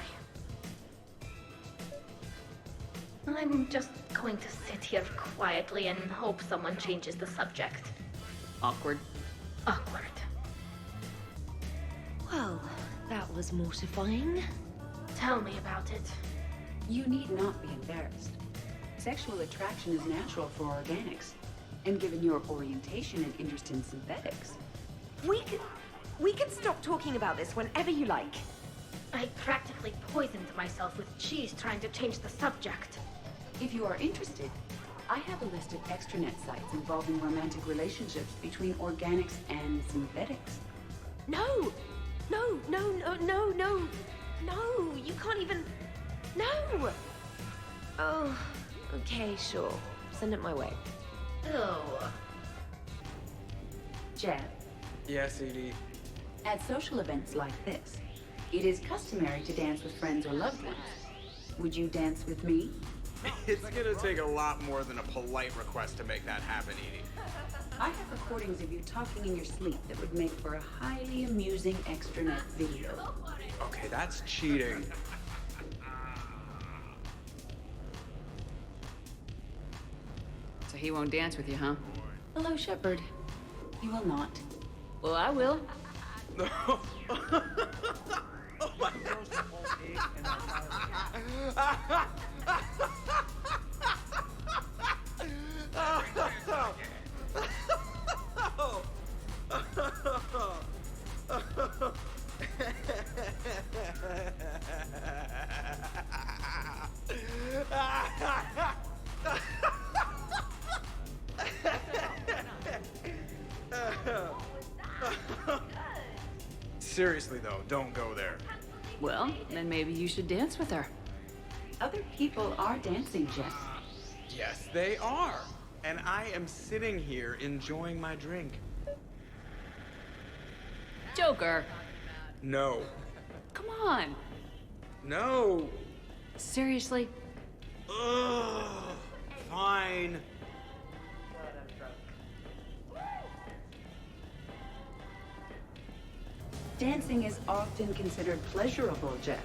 Speaker 7: I'm just going to sit here quietly and hope someone changes the subject.
Speaker 2: Awkward.
Speaker 7: Awkward.
Speaker 5: Well, that was mortifying.
Speaker 7: Tell me about it.
Speaker 15: You need not be embarrassed. Sexual attraction is natural for organics. And given your orientation and interest in synthetics...
Speaker 5: We can stop talking about this whenever you like.
Speaker 7: I practically poisoned myself with cheese trying to change the subject.
Speaker 15: If you are interested, I have a list of extranet sites involving romantic relationships between organics and synthetics.
Speaker 5: No! No, no, no, no, no! No! You can't even... No! Oh, okay, sure. Send it my way.
Speaker 7: Oh.
Speaker 15: Jeb.
Speaker 11: Yes, Edie.
Speaker 15: At social events like this, it is customary to dance with friends or loved ones. Would you dance with me?
Speaker 11: It's gonna take a lot more than a polite request to make that happen, Edie.
Speaker 15: I have recordings of you talking in your sleep that would make for a highly amusing extranet video.
Speaker 11: Okay, that's cheating.
Speaker 2: So he won't dance with you, huh?
Speaker 15: Hello, Shepard. You will not.
Speaker 2: Well, I will.
Speaker 11: Oh my Seriously though, don't go there.
Speaker 2: Well, then maybe you should dance with her.
Speaker 15: Other people are dancing, Jeff.
Speaker 11: Yes, they are. And I am sitting here enjoying my drink.
Speaker 2: Joker.
Speaker 11: No.
Speaker 2: Come on.
Speaker 11: No.
Speaker 2: Seriously?
Speaker 11: Ugh. Fine.
Speaker 15: Dancing is often considered pleasurable, Jeff.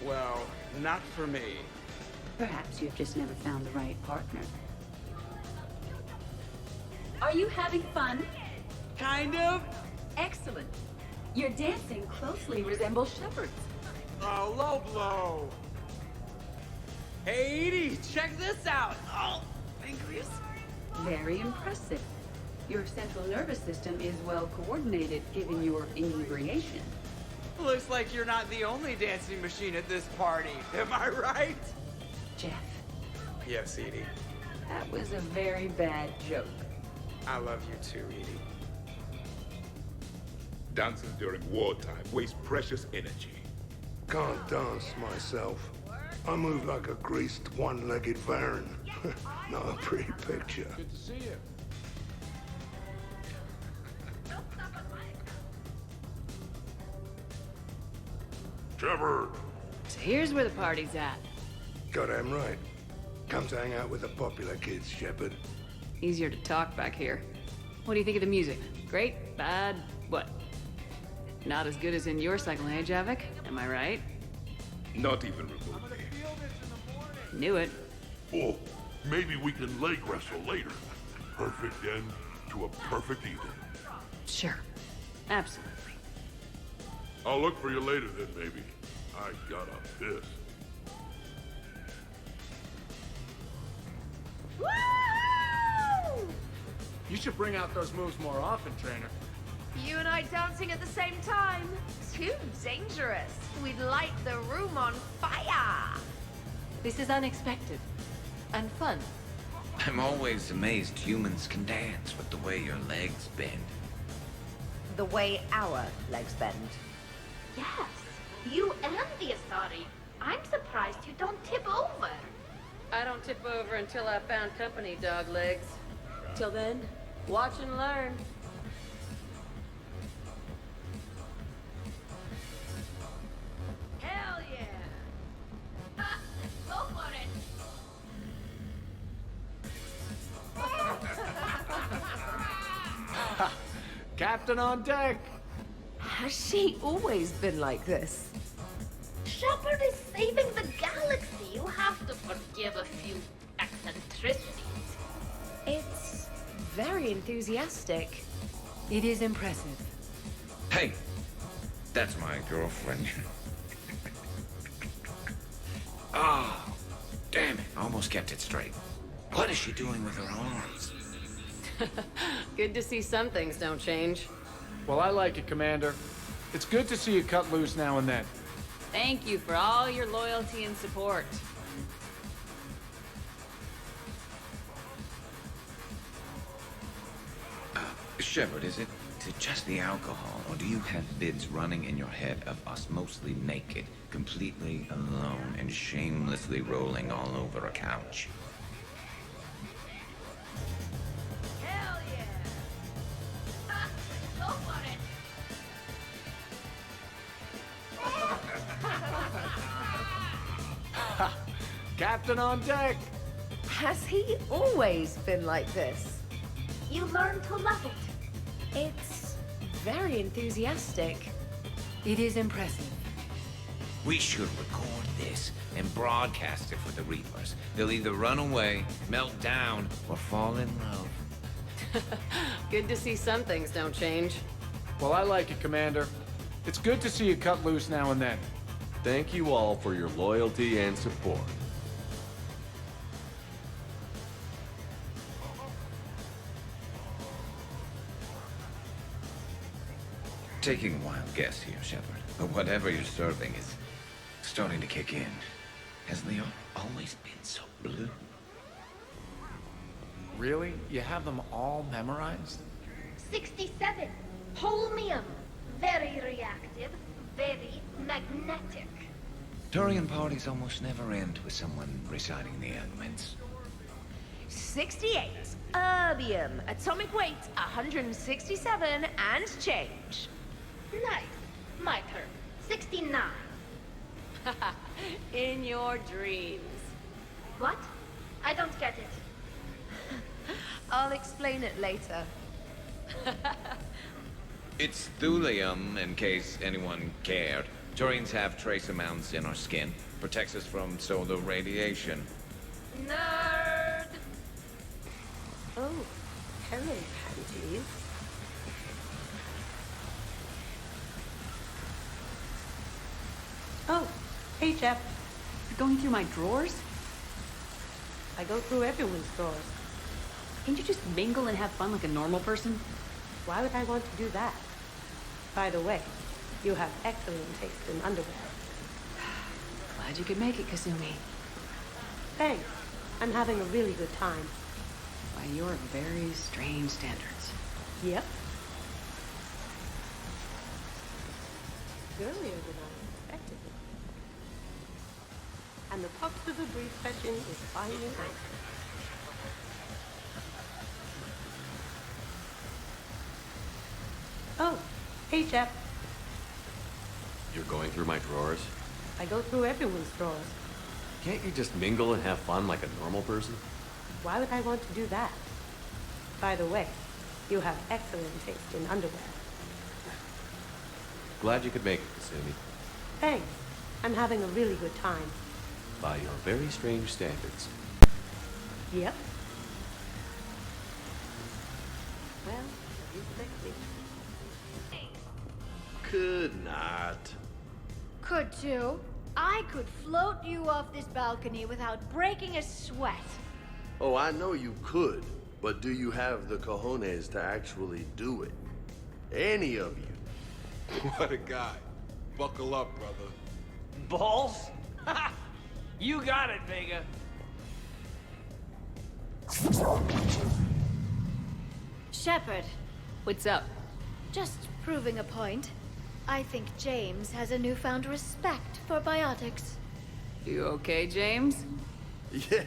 Speaker 11: Well, not for me.
Speaker 15: Perhaps you've just never found the right partner. Are you having fun?
Speaker 11: Kind of.
Speaker 15: Excellent. Your dancing closely resembles Shepard's.
Speaker 11: Oh, low blow. Hey, Edie, check this out. Oh, pancreas.
Speaker 15: Very impressive. Your central nervous system is well coordinated given your inebriation.
Speaker 11: Looks like you're not the only dancing machine at this party. Am I right?
Speaker 15: Jeff,
Speaker 11: Yes, Edie.
Speaker 15: that was a very bad joke.
Speaker 11: I love you too, Edie.
Speaker 17: Dancing during wartime wastes precious energy.
Speaker 18: Can't dance myself. I move like a greased, one-legged Varan. Not a pretty picture.
Speaker 3: Good to see you.
Speaker 19: Trevor!
Speaker 2: So here's where the party's at.
Speaker 18: Goddamn right. Come to hang out with the popular kids, Shepard.
Speaker 2: Easier to talk back here. What do you think of the music? Great? Bad? What? Not as good as in your cycle, eh, Javik? Am I right?
Speaker 17: Not even remotely.
Speaker 2: Knew it.
Speaker 19: Oh, maybe we can leg wrestle later. Perfect end to a perfect evening.
Speaker 2: Sure. Absolutely.
Speaker 19: I'll look for you later then, maybe. I got a piss.
Speaker 5: Woo!
Speaker 3: You should bring out those moves more often, trainer.
Speaker 5: You and I dancing at the same time? Too dangerous. We'd light the room on fire.
Speaker 4: This is unexpected. And fun.
Speaker 6: I'm always amazed humans can dance with the way your legs bend.
Speaker 5: The way our legs bend.
Speaker 7: Yes, you and the Asari. I'm surprised you don't tip over.
Speaker 9: I don't tip over until I found company, dog legs. Till then, watch and learn.
Speaker 7: Hell yeah! Go for it!
Speaker 3: Captain on deck!
Speaker 5: Has she always been like this?
Speaker 7: Shepard is saving the galaxy. You have to forgive a few eccentricities.
Speaker 5: It's very enthusiastic.
Speaker 2: It is impressive.
Speaker 6: Hey, that's my girlfriend. Ah, damn it. Almost kept it straight. What is she doing with her arms?
Speaker 9: Good to see some things don't change.
Speaker 3: Well, I like it, Commander. It's good to see you cut loose now and then.
Speaker 2: Thank you for all your loyalty and support.
Speaker 6: Shepard, is it just the alcohol, or do you have vids running in your head of us mostly naked, completely alone, and shamelessly rolling all over a couch?
Speaker 7: Hell yeah! Go for it!
Speaker 3: Captain on deck!
Speaker 5: Has he always been like this?
Speaker 7: You learn to love it.
Speaker 5: It's very enthusiastic.
Speaker 2: It is impressive.
Speaker 6: We should record this and broadcast it for the Reapers. They'll either run away, melt down, or fall in love.
Speaker 9: Good to see some things don't change.
Speaker 3: Well, I like it, Commander. It's good to see you cut loose now and then.
Speaker 14: Thank you all for your loyalty and support.
Speaker 6: Taking a wild guess here, Shepard, but whatever you're serving is starting to kick in. Has Leo always been so blue?
Speaker 3: Really? You have them all memorized?
Speaker 7: 67. Holmium. Very reactive, very magnetic.
Speaker 6: Turian parties almost never end with someone reciting the elements.
Speaker 5: 68. Erbium. Atomic weight 167 and change.
Speaker 7: Nice. My turn. 69.
Speaker 2: In your dreams.
Speaker 7: What? I don't get it.
Speaker 5: I'll explain it later.
Speaker 6: It's thulium, in case anyone cared. Turians have trace amounts in our skin. Protects us from solar radiation.
Speaker 7: Nerd!
Speaker 5: Oh, hello, panties.
Speaker 15: Oh, hey, Jeff.
Speaker 2: You're going through my drawers?
Speaker 15: I go through everyone's drawers.
Speaker 2: Can't you just mingle and have fun like a normal person?
Speaker 1: Why would I want to do that? By the way, you have excellent taste in underwear.
Speaker 2: Glad you could make it, Kasumi.
Speaker 1: Thanks. I'm having a really good time.
Speaker 2: By your very strange standards.
Speaker 1: Yep. Earlier than I expected. And the pups of the brief session is finally out. Oh, hey, Jeff.
Speaker 14: You're going through my drawers?
Speaker 1: I go through everyone's drawers.
Speaker 14: Can't you just mingle and have fun like a normal person?
Speaker 1: Why would I want to do that? By the way, you have excellent taste in underwear.
Speaker 14: Glad you could make it, Kasumi.
Speaker 1: Thanks. I'm having a really good time.
Speaker 14: By your very strange standards.
Speaker 1: Yep. Well, you sexy.
Speaker 8: Could not.
Speaker 22: Could too. I could float you off this balcony without breaking a sweat.
Speaker 8: Oh, I know you could, but do you have the cojones to actually do it? Any of you?
Speaker 12: What a guy. Buckle up, brother.
Speaker 10: Balls? You got it, Vega.
Speaker 22: Shepard.
Speaker 2: What's up?
Speaker 22: Just proving a point. I think James has a newfound respect for biotics.
Speaker 2: You okay, James?
Speaker 8: Yeah,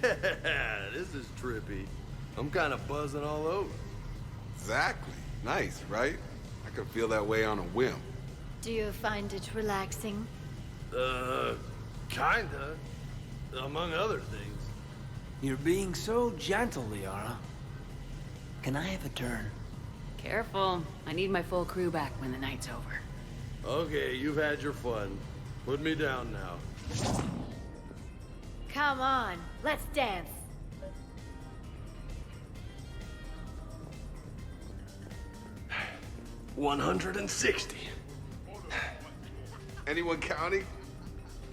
Speaker 8: this is trippy. I'm kind of buzzing all over.
Speaker 12: Exactly. Nice, right? I could feel that way on a whim.
Speaker 22: Do you find it relaxing?
Speaker 8: Kinda. Among other things.
Speaker 10: You're being so gentle, Liara. Can I have a turn?
Speaker 2: Careful. I need my full crew back when the night's over.
Speaker 8: Okay, you've had your fun. Put me down now.
Speaker 22: Come on, let's dance.
Speaker 8: $160.
Speaker 12: Anyone counting?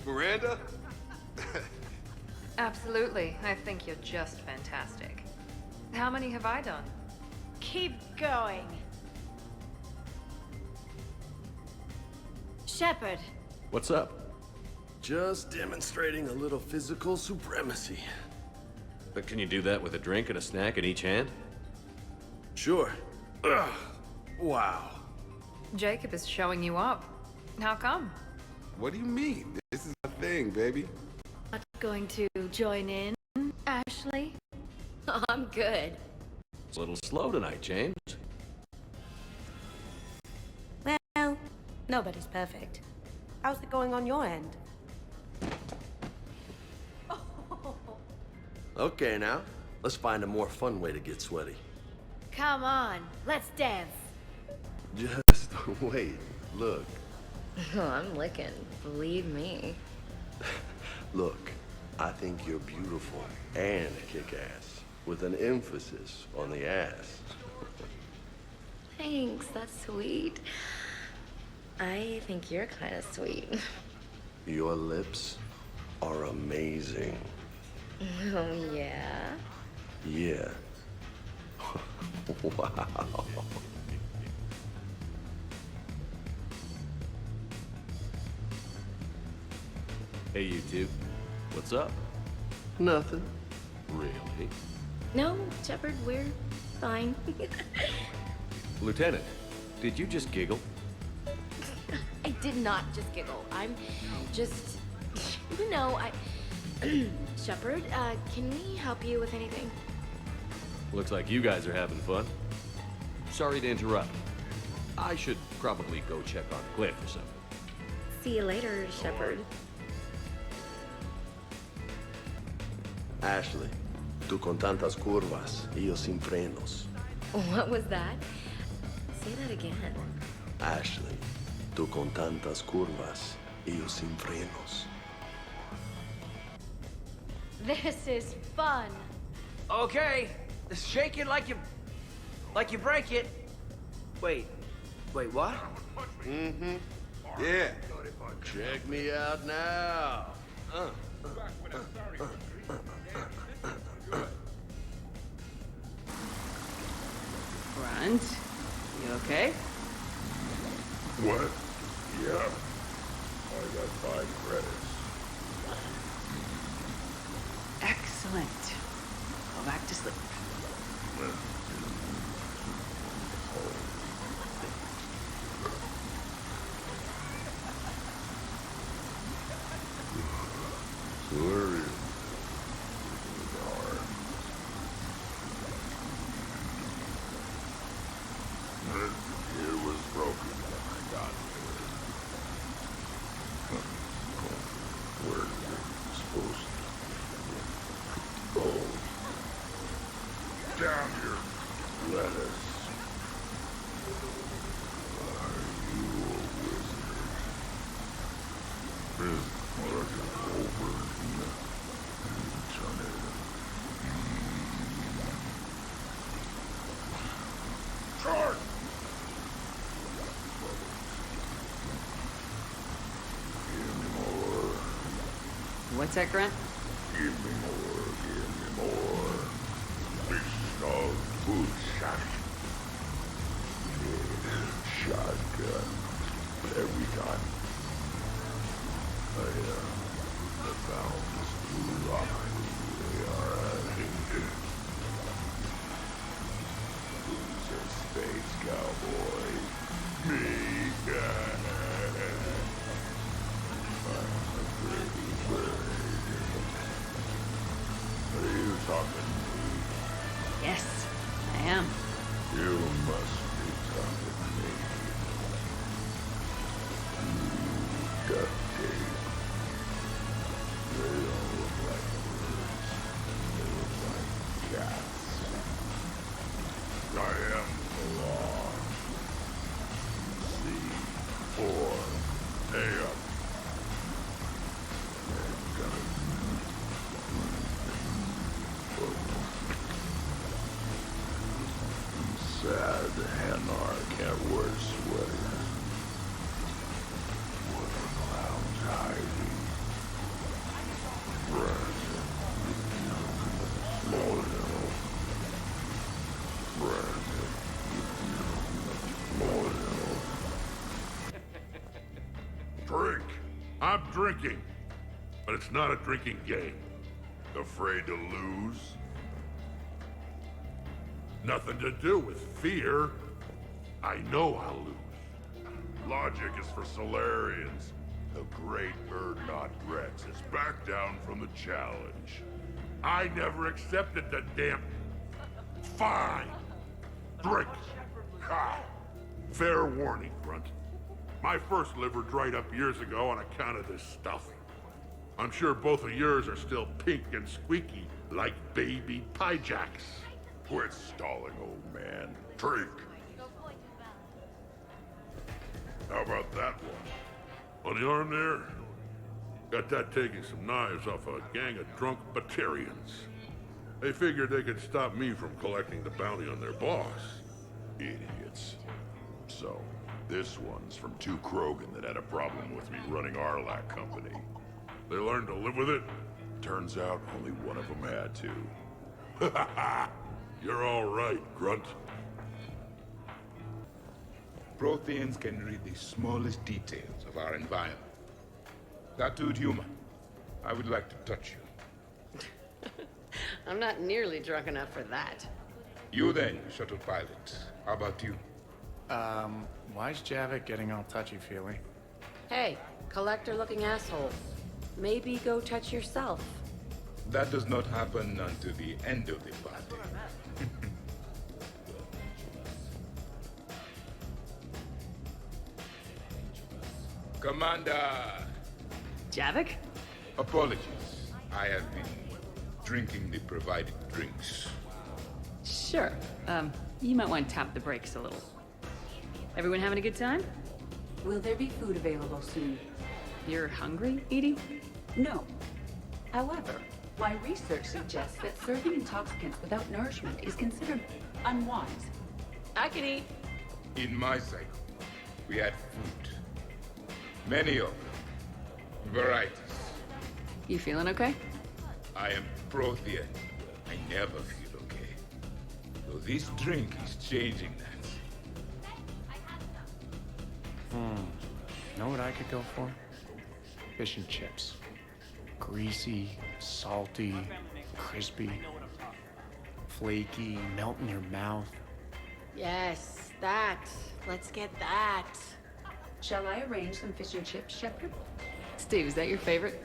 Speaker 12: Miranda?
Speaker 13: Absolutely. I think you're just fantastic. How many have I done?
Speaker 22: Keep going. Shepard.
Speaker 14: What's up?
Speaker 8: Just demonstrating a little physical supremacy.
Speaker 14: But can you do that with a drink and a snack in each hand?
Speaker 8: Sure. Ugh. Wow.
Speaker 13: Jacob is showing you up. How come?
Speaker 12: What do you mean? This is a thing, baby.
Speaker 22: Not going to join in, Ashley?
Speaker 21: I'm good.
Speaker 14: It's a little slow tonight, James.
Speaker 1: Well, nobody's perfect. How's it going on your end?
Speaker 8: Okay, now. Let's find a more fun way to get sweaty.
Speaker 22: Come on, let's dance.
Speaker 8: Just wait. Look.
Speaker 21: Oh, I'm licking. Believe me.
Speaker 8: Look. I think you're beautiful and kick-ass, with an emphasis on the ass.
Speaker 21: Thanks, that's sweet. I think you're kind of sweet.
Speaker 8: Your lips are amazing.
Speaker 21: Oh, yeah?
Speaker 8: Yeah. Wow.
Speaker 14: Hey, you two. What's up?
Speaker 8: Nothing.
Speaker 14: Really?
Speaker 21: No, Shepard, we're fine.
Speaker 14: Lieutenant, did you just giggle?
Speaker 21: I did not just giggle. I'm just, you know, Shepard, can we help you with anything?
Speaker 14: Looks like you guys are having fun. Sorry to interrupt. I should probably go check on Cliff or something.
Speaker 21: See you later, Shepard.
Speaker 8: Ashley, tú con tantas curvas y yo sin frenos.
Speaker 21: What was that? Say that again.
Speaker 8: Ashley, tú con tantas curvas y yo sin frenos.
Speaker 22: This is fun.
Speaker 10: Okay, shake it like you break it. Wait, what?
Speaker 8: Mm-hmm. Yeah. Check me out now.
Speaker 2: Excellent. You okay?
Speaker 19: What? Yeah. I got 5 credits.
Speaker 2: Excellent. Go back to sleep.
Speaker 19: Hilarious. It was broken when I got here. Where is it supposed to go? Down here. Lettuce. Are you a wizard? Mark it over and turn it. Charge! Give me more.
Speaker 2: What's that, Grunt?
Speaker 19: Give me more. Give me more. Beast of food shot. Shotgun. Every time. I found this blue rock. They are who's a space cowboy? Me. I'm a pretty bird. Are you talking to me?
Speaker 2: Yes, I am.
Speaker 19: You must be talking to me. You duck tape. They don't look like birds. They look like cats. I am the law. C4 AM. Sad Hanar can't wear sweaters. What are clouds hiding? Drink. I'm drinking. But it's not a drinking game. Afraid to lose? Nothing to do with fear. I know I'll lose. Logic is for Solarians. The great Urdnot Rex is back down from the challenge. I never accepted the damn... Fine. Drink. Ha. Fair warning, Grunt. My first liver dried up years ago on account of this stuff. I'm sure both of yours are still pink and squeaky like baby piejacks. Quit stalling, old man. Drink. How about that one? On the arm there? Got that taking some knives off a gang of drunk Batarians. They figured they could stop me from collecting the bounty on their boss. Idiots. So, this one's from 2 Krogan that had a problem with me running Arlac Company. They learned to live with it. Turns out only one of them had to. Ha ha ha! You're all right, Grunt.
Speaker 17: Protheans can read the smallest details of our environment. Tattooed human, I would like to touch you.
Speaker 9: I'm not nearly drunk enough for that.
Speaker 17: You then, shuttle pilot. How about you?
Speaker 3: Why's Javik getting all touchy-feely?
Speaker 9: Hey, collector-looking asshole. Maybe go touch yourself.
Speaker 17: That does not happen until the end of the party. Commander!
Speaker 2: Javik?
Speaker 17: Apologies. I have been drinking the provided drinks.
Speaker 2: Sure. You might want to tap the brakes a little. Everyone having a good time?
Speaker 15: Will there be food available soon?
Speaker 2: You're hungry, Edie?
Speaker 15: No. However, my research suggests that serving intoxicants without nourishment is considered unwise.
Speaker 9: I can eat.
Speaker 17: In my cycle, we had food. Many of them. Varieties.
Speaker 2: You feeling okay?
Speaker 17: I am Prothean. I never feel okay. So this drink is changing that.
Speaker 3: Know what I could go for? Fish and chips. Greasy, salty, crispy, flaky, melt in your mouth.
Speaker 9: Yes, that. Let's get that.
Speaker 15: Shall I arrange some fish and chips, Shepard?
Speaker 2: Steve, is that your favorite?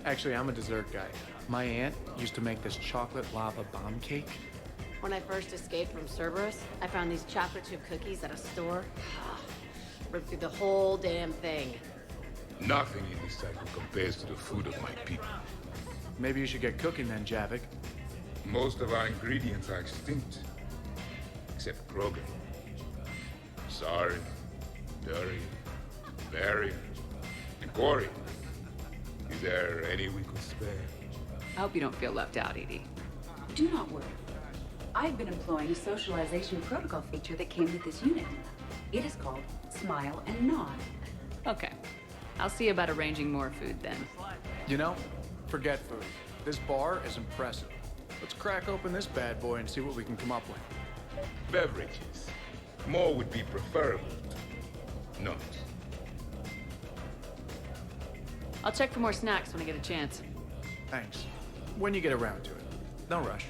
Speaker 3: Actually, I'm a dessert guy. My aunt used to make this chocolate lava bomb cake.
Speaker 9: When I first escaped from Cerberus, I found these chocolate chip cookies at a store. Ripped through the whole damn thing.
Speaker 17: Nothing in this cycle compares to the food of my people.
Speaker 3: Maybe you should get cooking then, Javik.
Speaker 17: Most of our ingredients are extinct. Except Krogan. Sorry, Dury, Barry, and Corey. Is there any we could spare?
Speaker 2: I hope you don't feel left out, Edie.
Speaker 15: Do not worry. I've been employing a socialization protocol feature that came with this unit. It is called Smile and Nod.
Speaker 2: Okay. I'll see about arranging more food then.
Speaker 3: You know, forget food. This bar is impressive. Let's crack open this bad boy and see what we can come up with.
Speaker 17: Beverages. More would be preferable. Not.
Speaker 2: I'll check for more snacks when I get a chance.
Speaker 3: Thanks. When you get around to it. No rush.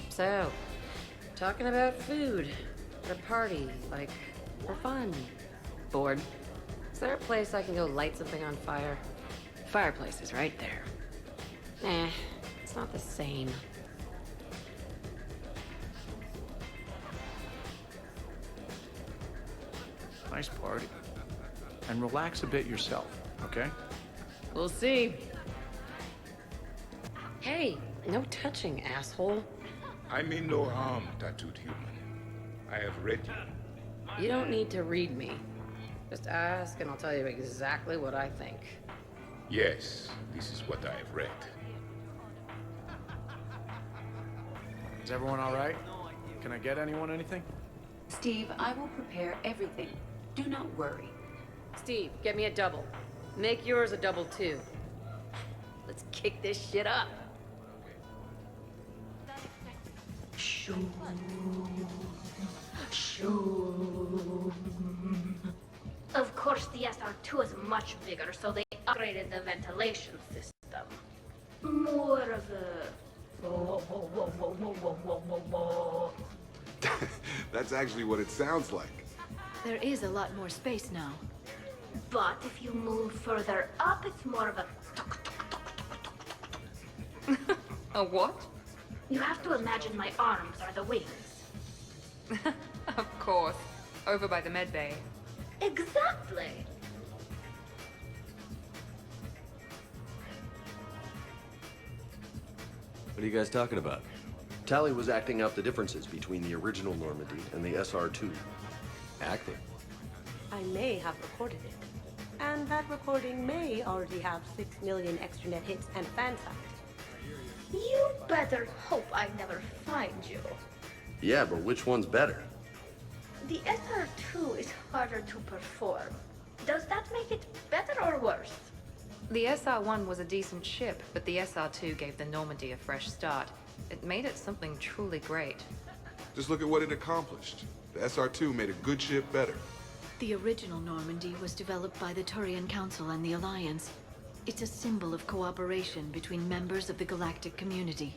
Speaker 9: So, talking about food. At a party, like, for fun.
Speaker 2: Bored?
Speaker 9: Is there a place I can go light something on fire?
Speaker 2: Fireplace is right there.
Speaker 9: It's not the same.
Speaker 3: Nice party. And relax a bit yourself, okay?
Speaker 2: We'll see.
Speaker 9: Hey, no touching, asshole.
Speaker 17: I mean no harm, tattooed human. I have read you.
Speaker 9: You don't need to read me. Just ask and I'll tell you exactly what I think.
Speaker 17: Yes, this is what I have read.
Speaker 3: Is everyone all right? Can I get anyone anything?
Speaker 15: Steve, I will prepare everything. Do not worry.
Speaker 9: Steve, get me a double. Make yours a double too. Let's kick this shit up.
Speaker 7: Of course, the SR2 is much bigger, so they upgraded the ventilation system. More of a...
Speaker 12: That's actually what it sounds like.
Speaker 22: There is a lot more space now.
Speaker 7: But if you move further up, it's more of a...
Speaker 2: A what?
Speaker 7: You have to imagine my arms are the wings.
Speaker 13: Of course. Over by the med bay.
Speaker 7: Exactly.
Speaker 14: What are you guys talking about?
Speaker 8: Tally was acting out the differences between the original Normandy and the SR2.
Speaker 14: Acting?
Speaker 1: I may have recorded it. And that recording may already have 6 million extranet hits and fan sites.
Speaker 7: You better hope I never find you.
Speaker 8: Yeah, but which one's better?
Speaker 7: The SR2 is harder to perform. Does that make it better or worse?
Speaker 13: The SR-1 was a decent ship, but the SR-2 gave the Normandy a fresh start. It made it something truly great.
Speaker 12: Just look at what it accomplished. The SR2 made a good ship better.
Speaker 22: The original Normandy was developed by the Turian Council and the Alliance. It's a symbol of cooperation between members of the galactic community.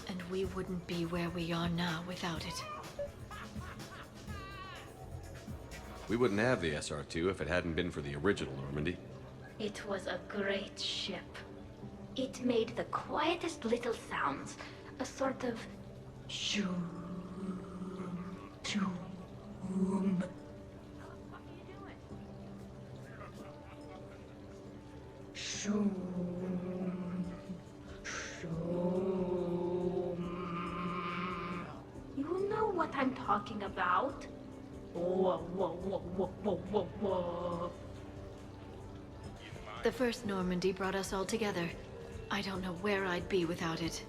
Speaker 22: And we wouldn't be where we are now without it.
Speaker 14: We wouldn't have the SR2 if it hadn't been for the original Normandy.
Speaker 7: It was a great ship. It made the quietest little sounds. A sort of... shoom, shoom. Shoom, shoom. You know what I'm talking about? Whoa, whoa, whoa, whoa, whoa, whoa, whoa.
Speaker 22: The first Normandy brought us all together. I don't know where I'd be without it.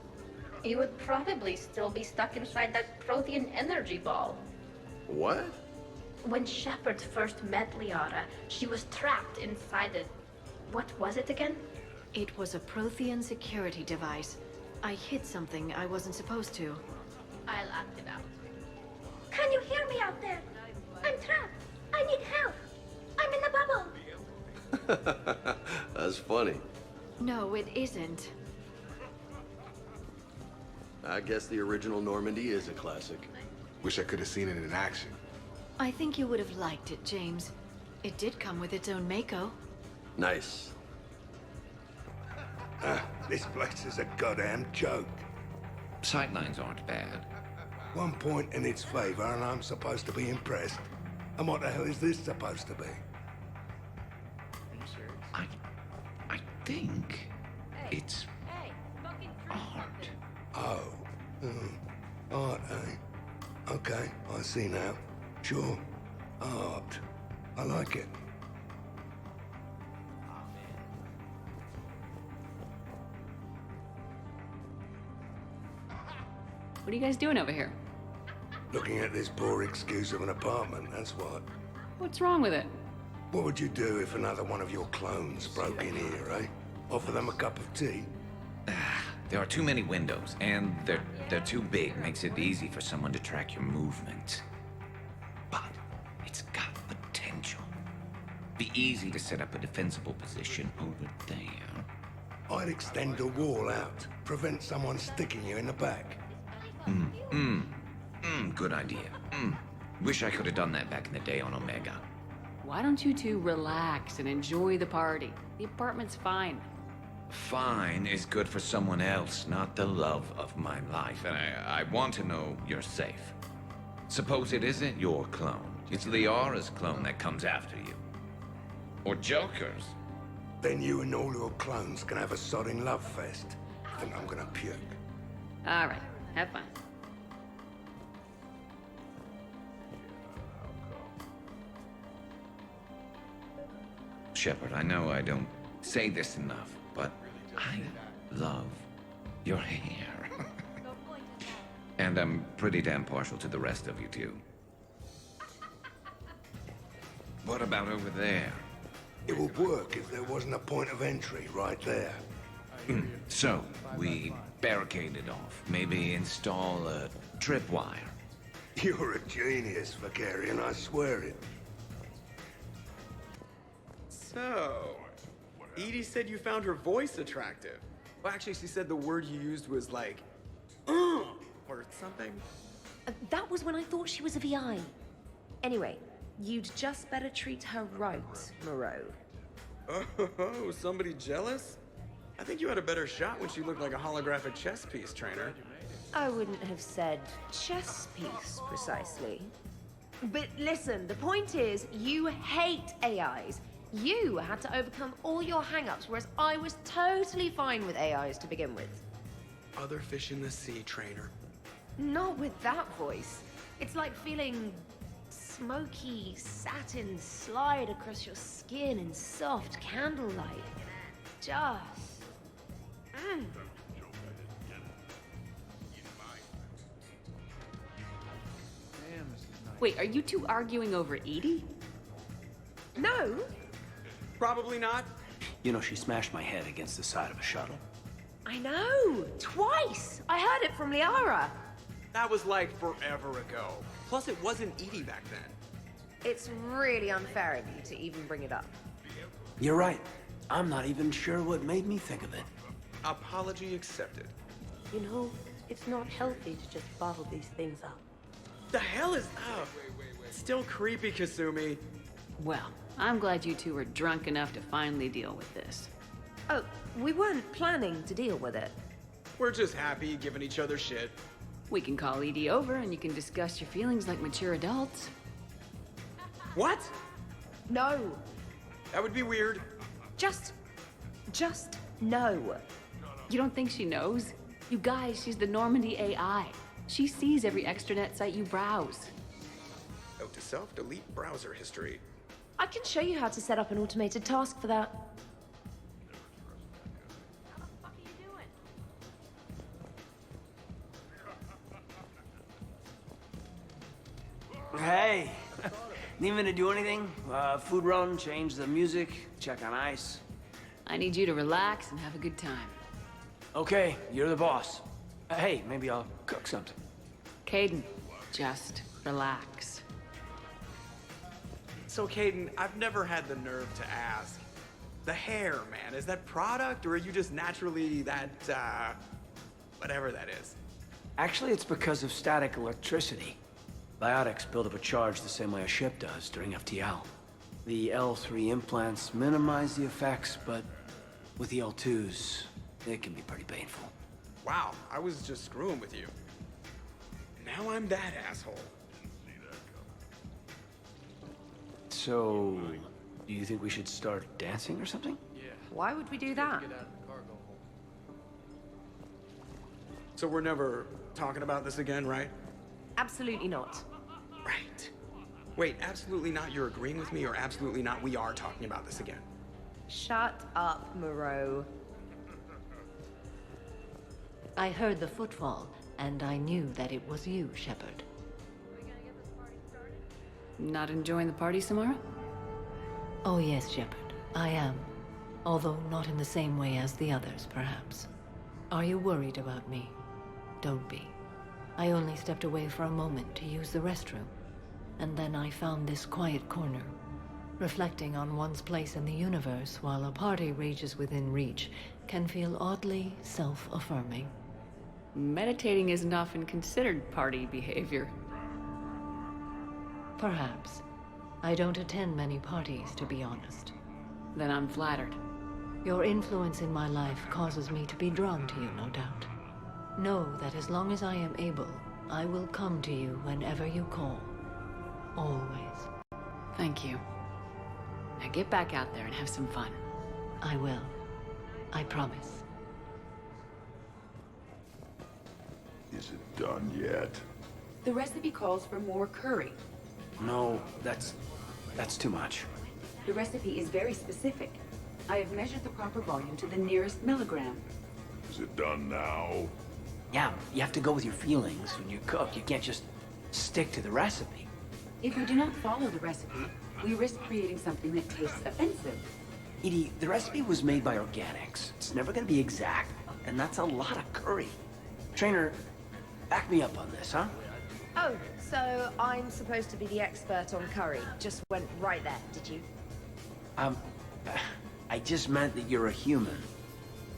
Speaker 7: You would probably still be stuck inside that protean energy ball.
Speaker 8: What?
Speaker 7: When Shepard first met Liara, she was trapped inside it. What was it again?
Speaker 22: It was a Prothean security device. I hit something I wasn't supposed to.
Speaker 7: I'll act it out. Can you hear me out there? I'm trapped. I need help. I'm in the bubble.
Speaker 8: That's funny.
Speaker 22: No, it isn't.
Speaker 8: I guess the original Normandy is a classic.
Speaker 12: Wish I could have seen it in action.
Speaker 22: I think you would have liked it, James. It did come with its own Mako.
Speaker 8: Nice.
Speaker 18: This place is a goddamn joke.
Speaker 6: Sightlines aren't bad.
Speaker 18: One point in its favor and I'm supposed to be impressed. And what the hell is this supposed to be?
Speaker 6: I think it's art.
Speaker 18: Oh. Art, eh? Okay, I see now. Sure. Art. I like it.
Speaker 2: What are you guys doing over here?
Speaker 18: Looking at this poor excuse of an apartment, that's what.
Speaker 2: What's wrong with it?
Speaker 18: What would you do if another one of your clones broke in here, eh? Offer them a cup of tea?
Speaker 6: There are too many windows, and they're too big. Makes it easy for someone to track your movement. But it's got potential. Be easy to set up a defensible position over there.
Speaker 18: I'd extend the wall out. Prevent someone sticking you in the back.
Speaker 6: Good idea. Wish I could have done that back in the day on Omega.
Speaker 2: Why don't you two relax and enjoy the party? The apartment's fine.
Speaker 6: Fine is good for someone else, not the love of my life. And I want to know you're safe. Suppose it isn't your clone. It's Liara's clone that comes after you. Or Joker's.
Speaker 18: Then you and all your clones can have a sodding love fest. I think I'm gonna puke.
Speaker 2: All right, have fun.
Speaker 6: Shepard, I know I don't say this enough, but I love your hair. And I'm pretty damn partial to the rest of you, too. What about over there?
Speaker 18: It would work if there wasn't a point of entry right there.
Speaker 6: So, we barricade it off. Maybe install a tripwire.
Speaker 18: You're a genius, Vakarian, I swear it.
Speaker 11: So, Edie said you found her voice attractive. Well, actually, she said the word you used was like, or something.
Speaker 5: That was when I thought she was a VI. Anyway, you'd just better treat her right, Moreau.
Speaker 11: Oh, somebody jealous? I think you had a better shot when she looked like a holographic chess piece, trainer.
Speaker 5: I wouldn't have said chess piece, precisely. But listen, the point is, you hate AIs. You had to overcome all your hang-ups, whereas I was totally fine with AIs to begin with.
Speaker 11: Other fish in the sea, trainer.
Speaker 5: Not with that voice. It's like feeling smoky satin slide across your skin in soft candlelight. Just...
Speaker 2: Wait, are you two arguing over Edie?
Speaker 5: No.
Speaker 11: Probably not.
Speaker 10: You know, she smashed my head against the side of a shuttle.
Speaker 5: I know! Twice! I heard it from Liara.
Speaker 11: That was like forever ago. Plus, it wasn't Edie back then.
Speaker 5: It's really unfair of you to even bring it up.
Speaker 10: You're right. I'm not even sure what made me think of it.
Speaker 11: Apology accepted.
Speaker 1: You know, it's not healthy to just bottle these things up.
Speaker 11: The hell is up? Still creepy, Kasumi.
Speaker 2: Well, I'm glad you two were drunk enough to finally deal with this.
Speaker 5: Oh, we weren't planning to deal with it.
Speaker 11: We're just happy giving each other shit.
Speaker 2: We can call Edie over and you can discuss your feelings like mature adults.
Speaker 11: What?
Speaker 5: No.
Speaker 11: That would be weird.
Speaker 5: Just no.
Speaker 2: You don't think she knows? You guys, she's the Normandy AI. She sees every extranet site you browse.
Speaker 11: Note to self, delete browser history.
Speaker 5: I can show you how to set up an automated task for that.
Speaker 10: Hey, need me to do anything? Food run, change the music, check on ice.
Speaker 2: I need you to relax and have a good time.
Speaker 10: Okay, you're the boss. Hey, maybe I'll cook something.
Speaker 2: Caden, just relax.
Speaker 11: So, Caden, I've never had the nerve to ask. The hair, man, is that product, or are you just naturally that, whatever that is?
Speaker 10: Actually, it's because of static electricity. Biotics build up a charge the same way a ship does during FTL. The L3 implants minimize the effects, but with the L2s, it can be pretty painful.
Speaker 11: Wow, I was just screwing with you. Now I'm that asshole.
Speaker 10: So, do you think we should start dancing or something?
Speaker 5: Why would we do that?
Speaker 11: So we're never talking about this again, right?
Speaker 5: Absolutely not.
Speaker 11: Right. Wait, absolutely not you're agreeing with me, or absolutely not we are talking about this again?
Speaker 5: Shut up, Moreau.
Speaker 22: I heard the footfall, and I knew that it was you, Shepard.
Speaker 2: Not enjoying the party, Samara?
Speaker 22: Oh yes, Shepard, I am. Although not in the same way as the others, perhaps. Are you worried about me? Don't be. I only stepped away for a moment to use the restroom, and then I found this quiet corner. Reflecting on one's place in the universe while a party rages within reach can feel oddly self-affirming.
Speaker 2: Meditating isn't often considered party behavior.
Speaker 22: Perhaps. I don't attend many parties, to be honest.
Speaker 2: Then I'm flattered.
Speaker 22: Your influence in my life causes me to be drawn to you, no doubt. Know that as long as I am able, I will come to you whenever you call. Always.
Speaker 2: Thank you. Now get back out there and have some fun.
Speaker 22: I will. I promise.
Speaker 19: Is it done yet?
Speaker 15: The recipe calls for more curry.
Speaker 10: No, that's too much.
Speaker 15: The recipe is very specific. I have measured the proper volume to the nearest milligram.
Speaker 19: Is it done now?
Speaker 10: Yeah, you have to go with your feelings when you cook. You can't just stick to the recipe.
Speaker 15: If we do not follow the recipe, we risk creating something that tastes offensive.
Speaker 10: Edie, the recipe was made by organics. It's never gonna be exact, and that's a lot of curry. Trainer, back me up on this, huh?
Speaker 5: Oh, so I'm supposed to be the expert on curry. Just went right there, did you?
Speaker 10: I just meant that you're a human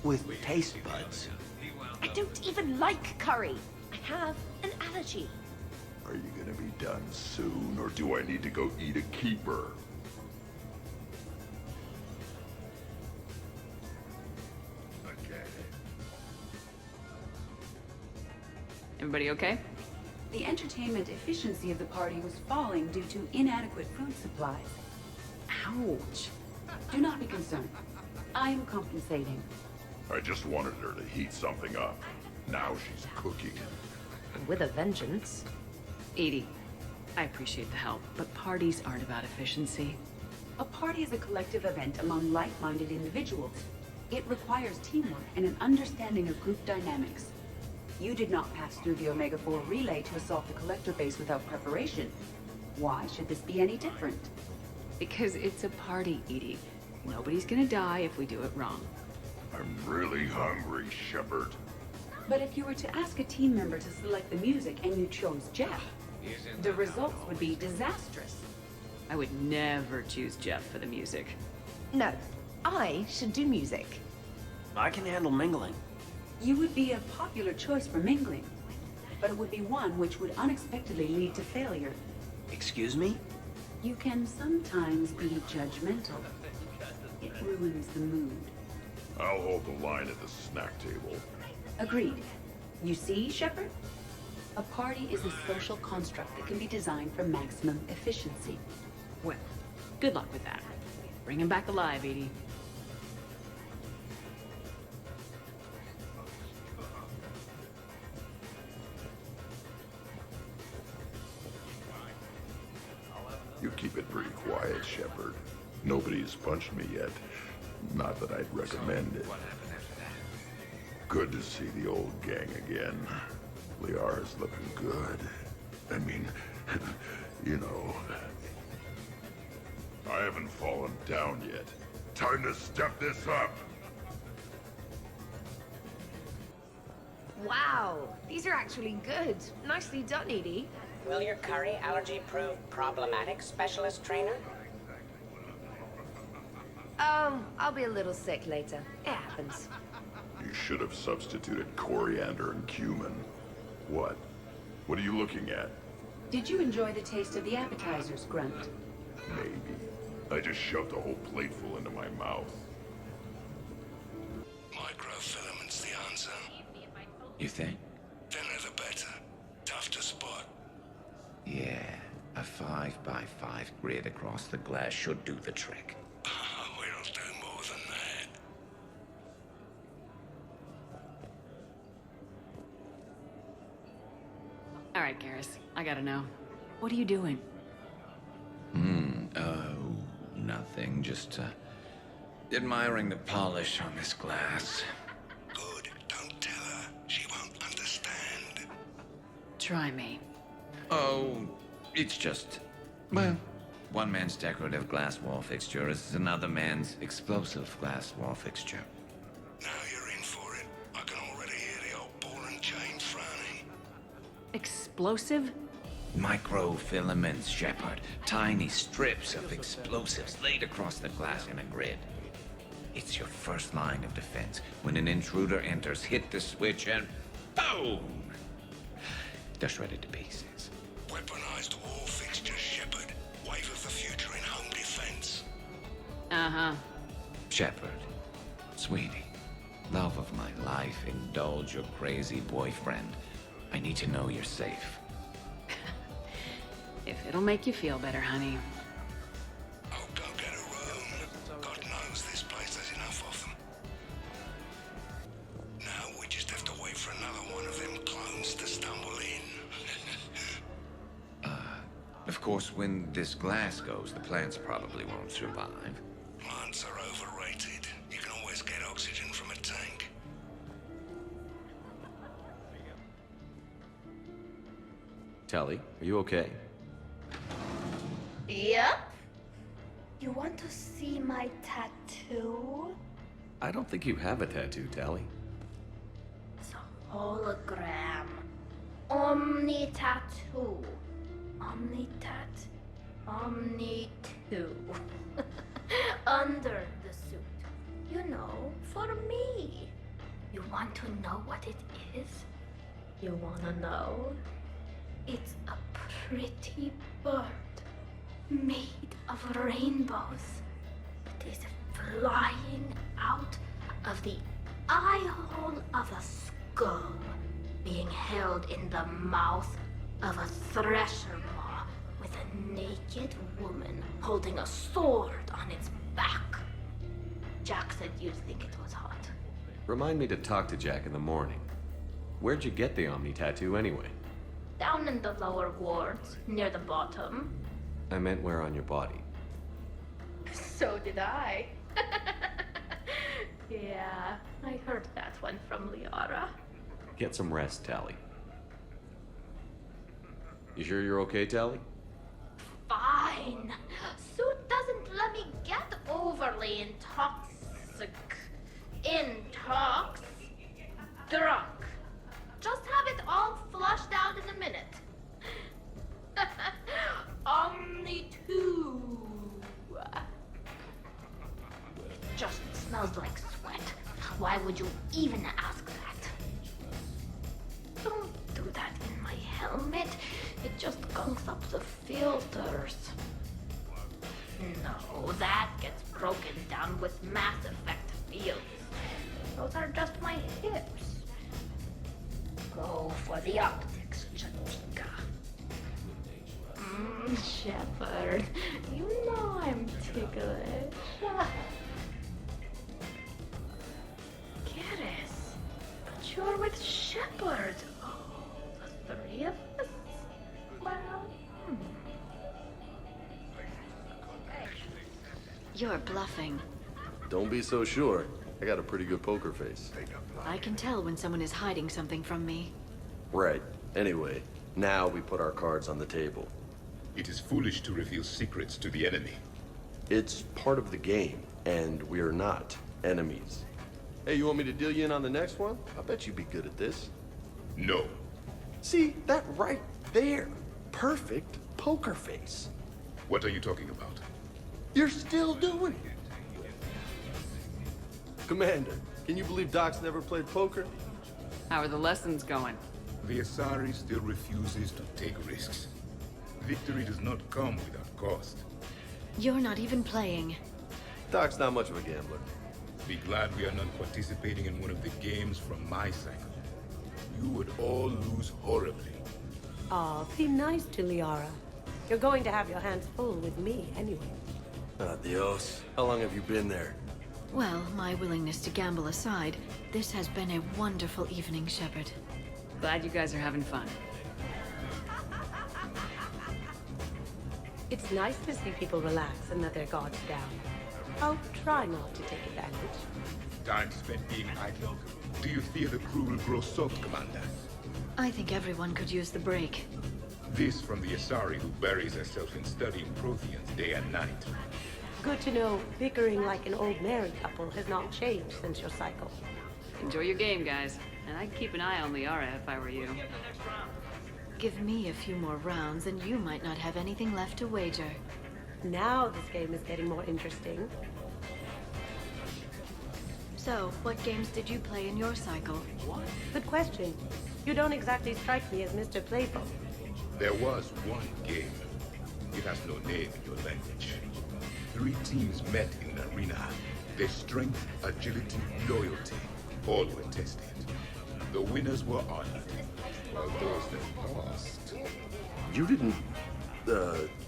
Speaker 10: with taste buds.
Speaker 5: I don't even like curry. I have an allergy.
Speaker 19: Are you gonna be done soon, or do I need to go eat a keeper?
Speaker 2: Everybody okay?
Speaker 15: The entertainment efficiency of the party was falling due to inadequate food supplies.
Speaker 5: Ouch.
Speaker 15: Do not be concerned. I am compensating.
Speaker 19: I just wanted her to heat something up. Now she's cooking.
Speaker 5: With a vengeance.
Speaker 2: Edie, I appreciate the help, but parties aren't about efficiency.
Speaker 15: A party is a collective event among like-minded individuals. It requires teamwork and an understanding of group dynamics. You did not pass through the Omega-4 relay to assault the collector base without preparation. Why should this be any different?
Speaker 2: Because it's a party, Edie. Nobody's gonna die if we do it wrong.
Speaker 19: I'm really hungry, Shepard.
Speaker 15: But if you were to ask a team member to select the music and you chose Jeff, the results would be disastrous.
Speaker 2: I would never choose Jeff for the music.
Speaker 5: No, I should do music.
Speaker 10: I can handle mingling.
Speaker 15: You would be a popular choice for mingling, but it would be one which would unexpectedly lead to failure.
Speaker 10: Excuse me?
Speaker 15: You can sometimes be judgmental. It ruins the mood.
Speaker 19: I'll hold the line at the snack table.
Speaker 15: Agreed. You see, Shepard? A party is a social construct that can be designed for maximum efficiency.
Speaker 2: Well, good luck with that. Bring him back alive, Edie.
Speaker 19: You keep it pretty quiet, Shepard. Nobody's punched me yet. Not that I'd recommend it. Good to see the old gang again. Liara's looking good. I mean, you know. I haven't fallen down yet. Time to step this up.
Speaker 5: Wow, these are actually good. Nicely done, Edie.
Speaker 16: Will your curry allergy prove problematic, specialist trainer?
Speaker 5: I'll be a little sick later. It happens.
Speaker 19: You should have substituted coriander and cumin. What? What are you looking at?
Speaker 15: Did you enjoy the taste of the appetizers, Grunt?
Speaker 19: Maybe. I just shoved a whole plateful into my mouth.
Speaker 18: Microfilaments the answer.
Speaker 6: You think?
Speaker 18: Thinner the better. Tough to spot.
Speaker 6: Yeah, a 5x5 grid across the glass should do the trick.
Speaker 18: We'll do more than that.
Speaker 2: All right, Garrus, I gotta know. What are you doing?
Speaker 6: Oh, nothing. Just, admiring the polish on this glass.
Speaker 18: Good. Don't tell her. She won't understand.
Speaker 2: Try me.
Speaker 6: Oh, it's just... Well, one man's decorative glass wall fixture is another man's explosive glass wall fixture.
Speaker 18: Now you're in for it. I can already hear the old ball and chain frowning.
Speaker 2: Explosive?
Speaker 6: Microfilaments, Shepard. Tiny strips of explosives laid across the glass in a grid. It's your first line of defense. When an intruder enters, hit the switch and boom! They're shredded to pieces.
Speaker 18: Weaponized wall fixtures, Shepard. Wave of the future in home defense.
Speaker 2: Uh-huh.
Speaker 6: Shepard, sweetie, love of my life, indulge your crazy boyfriend. I need to know you're safe.
Speaker 2: If it'll make you feel better, honey.
Speaker 18: Oh, go get a room. God knows this place has enough of them. Now we just have to wait for another one of them clones to stumble in.
Speaker 6: Of course, when this glass goes, the plants probably won't survive.
Speaker 18: Plants are overrated. You can always get oxygen from a tank.
Speaker 14: Tally, are you okay?
Speaker 7: Yep. You want to see my tattoo?
Speaker 14: I don't think you have a tattoo, Tally.
Speaker 7: It's a hologram. Omni tattoo. Omni tat. Omni 2. Under the suit. You know, for me. You want to know what it is? You wanna know? It's a pretty bird made of rainbows. It is flying out of the eye hole of a skull, being held in the mouth of a thresher maw with a naked woman holding a sword on its back. Jack said you'd think it was hot.
Speaker 14: Remind me to talk to Jack in the morning. Where'd you get the Omni tattoo anyway?
Speaker 7: Down in the lower wards, near the bottom.
Speaker 14: I meant where on your body.
Speaker 7: So did I. Yeah, I heard that one from Liara.
Speaker 14: Get some rest, Tally. You sure you're okay, Tally?
Speaker 7: Fine. Suit doesn't let me get overly intoxic. Drunk. Just have it all flushed out in a minute. Omni 2. It just smells like sweat. Why would you even ask that? Don't do that in my helmet. It just gunks up the filters. No, that gets broken down with Mass Effect fields. Those are just my hips. Go for the optics, Chatika. Shepard, you know I'm ticklish. Garrus, but you're with Shepard. Oh, the three of us? Well,
Speaker 22: You're bluffing.
Speaker 8: Don't be so sure. I got a pretty good poker face.
Speaker 22: I can tell when someone is hiding something from me.
Speaker 8: Right. Anyway, now we put our cards on the table.
Speaker 17: It is foolish to reveal secrets to the enemy.
Speaker 8: It's part of the game. and we're not enemies. Hey, you want me to deal you in on the next one? I bet you'd be good at this.
Speaker 17: No.
Speaker 8: See, that right there. Perfect poker face.
Speaker 17: What are you talking about?
Speaker 8: You're still doing it. Commander, can you believe Doc's never played poker?
Speaker 2: How are the lessons going?
Speaker 17: The Asari still refuses to take risks. Victory does not come without cost.
Speaker 22: You're not even playing.
Speaker 8: Doc's not much of a gambler.
Speaker 17: Be glad we are not participating in one of the games from my cycle. You would all lose horribly.
Speaker 1: Aw, be nice to Liara. You're going to have your hands full with me anyway.
Speaker 8: Adios. How long have you been there?
Speaker 22: Well, my willingness to gamble aside, this has been a wonderful evening, Shepard.
Speaker 2: Glad you guys are having fun.
Speaker 1: It's nice to see people relax and let their guards down. I'll try not to take advantage.
Speaker 17: Time spent being idle. Do you fear the crew will grow soft, Commander?
Speaker 22: I think everyone could use the break.
Speaker 17: This from the Asari who buries herself in studying Protheans day and night.
Speaker 1: Good to know bickering like an old married couple has not changed since your cycle.
Speaker 2: Enjoy your game, guys. And I'd keep an eye on Liara if I were you.
Speaker 22: Give me a few more rounds and you might not have anything left to wager.
Speaker 1: Now this game is getting more interesting.
Speaker 22: So, what games did you play in your cycle?
Speaker 1: Good question. You don't exactly strike me as Mr. Playful.
Speaker 17: There was one game. It has no name in your language. 3 teams met in an arena. Their strength, agility, loyalty, all were tested. The winners were honored, while those that lost...
Speaker 8: You didn't,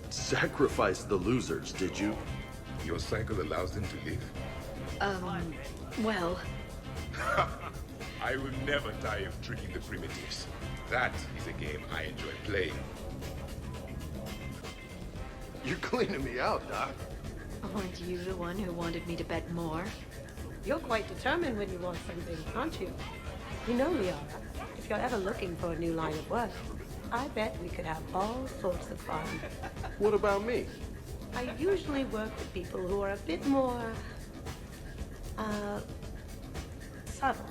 Speaker 8: sacrifice the losers, did you?
Speaker 17: Your cycle allows them to live.
Speaker 22: Well...
Speaker 17: I will never tire of tricking the primitives. That is a game I enjoy playing.
Speaker 8: You're cleaning me out, Doc.
Speaker 22: Aren't you the one who wanted me to bet more?
Speaker 1: You're quite determined when you want something, aren't you? You know, Liara, if you're ever looking for a new line of work, I bet we could have all sorts of fun.
Speaker 8: What about me?
Speaker 1: I usually work with people who are a bit more... subtle.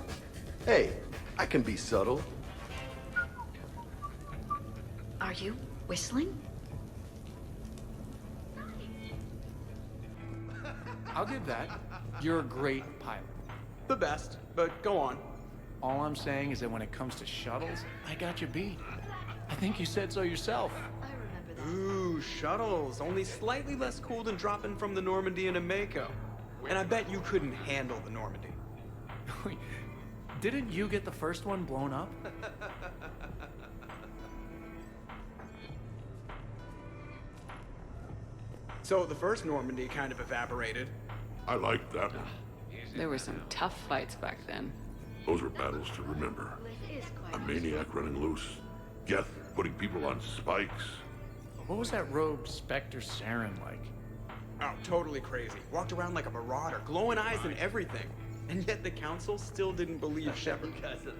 Speaker 8: Hey, I can be subtle.
Speaker 22: Are you whistling?
Speaker 3: I'll give that. You're a great pilot.
Speaker 11: The best, but go on.
Speaker 3: All I'm saying is that when it comes to shuttles, I got you beat. I think you said so yourself.
Speaker 11: Ooh, shuttles. Only slightly less cool than dropping from the Normandy into Mako. And I bet you couldn't handle the Normandy.
Speaker 3: Didn't you get the first one blown up?
Speaker 11: So the first Normandy kind of evaporated.
Speaker 19: I liked that one.
Speaker 2: There were some tough fights back then.
Speaker 19: Those were battles to remember. A maniac running loose. Geth putting people on spikes.
Speaker 3: What was that rogue Spectre Saren like?
Speaker 11: Oh, totally crazy. Walked around like a marauder, glowing eyes and everything. And yet the council still didn't believe Shepard.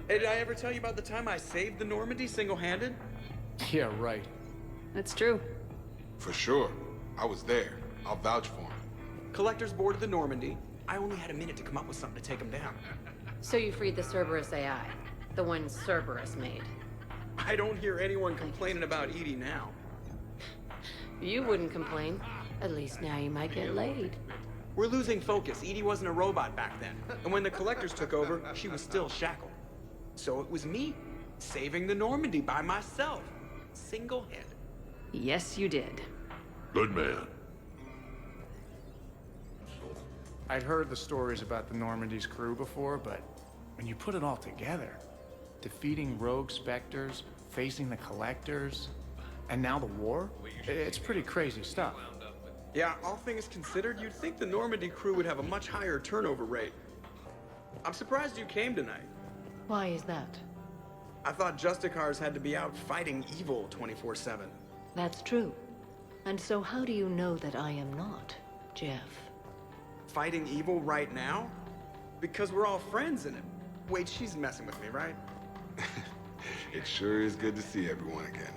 Speaker 11: Hey, did I ever tell you about the time I saved the Normandy single-handed?
Speaker 3: Yeah, right.
Speaker 2: That's true.
Speaker 12: For sure. I was there. I'll vouch for him.
Speaker 11: Collectors boarded the Normandy. I only had a minute to come up with something to take them down.
Speaker 9: So you freed the Cerberus AI, the one Cerberus made.
Speaker 11: I don't hear anyone complaining about Edie now.
Speaker 9: You wouldn't complain. At least now you might get laid.
Speaker 11: We're losing focus. Edie wasn't a robot back then. And when the Collectors took over, she was still shackled. So it was me, saving the Normandy by myself. Single-handed.
Speaker 2: Yes, you did.
Speaker 19: Good man.
Speaker 3: I'd heard the stories about the Normandy's crew before, but when you put it all together, defeating rogue specters, facing the Collectors, and now the war, it's pretty crazy stuff.
Speaker 11: Yeah, all things considered, you'd think the Normandy crew would have a much higher turnover rate. I'm surprised you came tonight.
Speaker 22: Why is that?
Speaker 11: I thought Justicars had to be out fighting evil 24/7.
Speaker 22: That's true. And so how do you know that I am not, Jeff?
Speaker 11: Fighting evil right now? Because we're all friends in it. Wait, she's messing with me, right?
Speaker 12: It sure is good to see everyone again.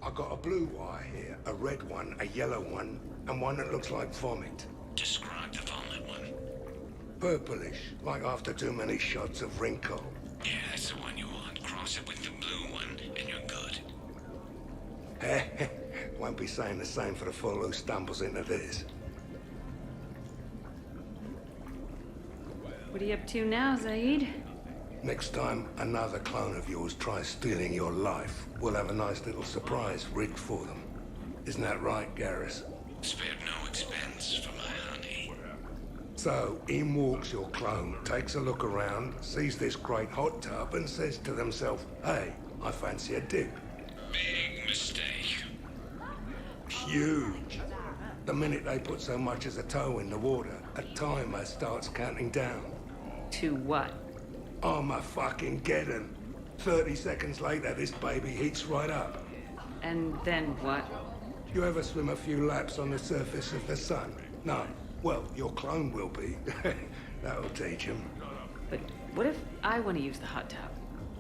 Speaker 18: I got a blue wire here, a red one, a yellow one, and one that looks like vomit. Purplish, like after too many shots of wrinkle.
Speaker 6: Yeah, that's the one you want. Cross it with the blue one, and you're good.
Speaker 18: Won't be saying the same for the fool who stumbles into this.
Speaker 2: What are you up to now, Zaid?
Speaker 18: Next time another clone of yours tries stealing your life, we'll have a nice little surprise rigged for them. Isn't that right, Garrus?
Speaker 6: Spared no expense for my honey.
Speaker 18: So, in walks your clone, takes a look around, sees this great hot tub and says to themselves, hey, I fancy a dip.
Speaker 6: Big mistake.
Speaker 18: Huge. The minute they put so much as a toe in the water, a timer starts counting down.
Speaker 2: To what?
Speaker 18: Armageddon. 30 seconds later, this baby heats right up.
Speaker 2: And then what?
Speaker 18: You ever swim a few laps on the surface of the sun? No. Well, your clone will be. That'll teach him.
Speaker 2: But what if I want to use the hot tub?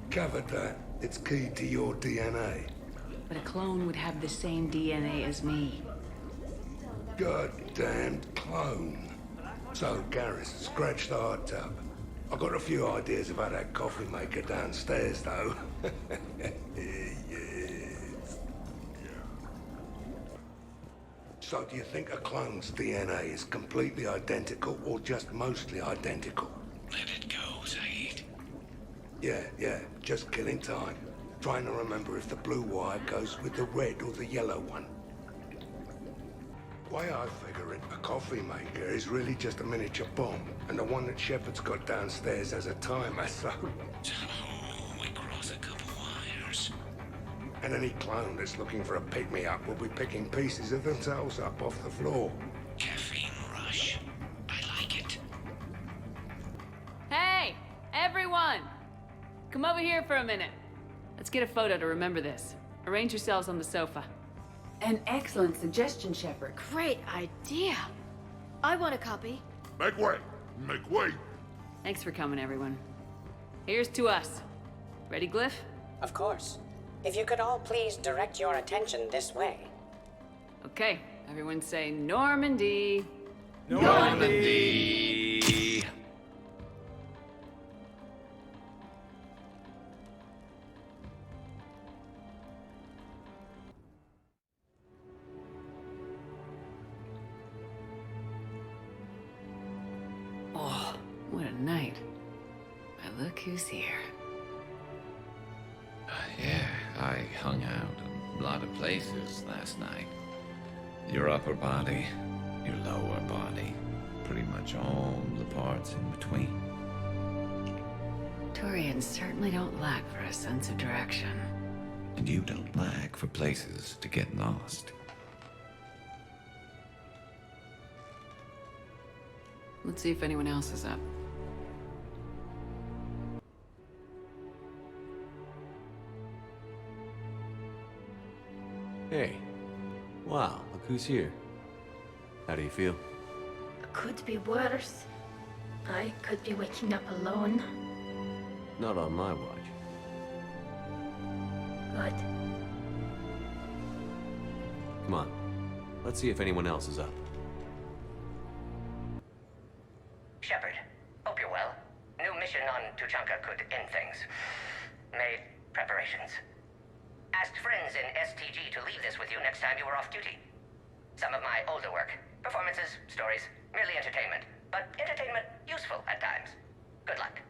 Speaker 18: Covered that. It's key to your DNA.
Speaker 2: But a clone would have the same DNA as me.
Speaker 18: Goddamned clone. So, Garrus, scratch the hot tub. I've got a few ideas about that coffee maker downstairs, though. Yes. So, do you think a clone's DNA is completely identical or just mostly identical?
Speaker 6: Let it go, Zaid.
Speaker 18: Yeah, just killing time. Trying to remember if the blue wire goes with the red or the yellow one. Way I figure it, a coffee maker is really just a miniature bomb, and the one that Shepard's got downstairs has a timer, so...
Speaker 6: Oh, we cross a couple wires.
Speaker 18: And any clone that's looking for a pick-me-up will be picking pieces of themselves up off the floor.
Speaker 6: Caffeine rush. I like it.
Speaker 2: Hey, everyone! Come over here for a minute. Let's get a photo to remember this. Arrange yourselves on the sofa.
Speaker 15: An excellent suggestion, Shepard.
Speaker 21: Great idea. I want a copy.
Speaker 19: Make way! Make way!
Speaker 2: Thanks for coming, everyone. Here's to us. Ready, Glyph?
Speaker 16: Of course. If you could all please direct your attention this way.
Speaker 2: Okay, everyone say Normandy.
Speaker 6: Normandy!
Speaker 2: Oh, what a night. But look who's here.
Speaker 6: Yeah, I hung out a lot of places last night. Your upper body, your lower body, pretty much all the parts in between.
Speaker 2: Turians certainly don't lack for a sense of direction.
Speaker 6: And you don't lack for places to get lost.
Speaker 2: Let's see if anyone else is up.
Speaker 14: Hey. Wow, look who's here. How do you feel?
Speaker 7: Could be worse. I could be waking up alone.
Speaker 14: Not on my watch.
Speaker 7: Good.
Speaker 14: Come on. Let's see if anyone else is up.
Speaker 4: Shepard, hope you're well. New mission on Tuchanka could end things. Made preparations. Asked friends in STG to leave this with you next time you were off duty. Some of my older work. Performances, stories, merely entertainment. But entertainment useful at times. Good luck.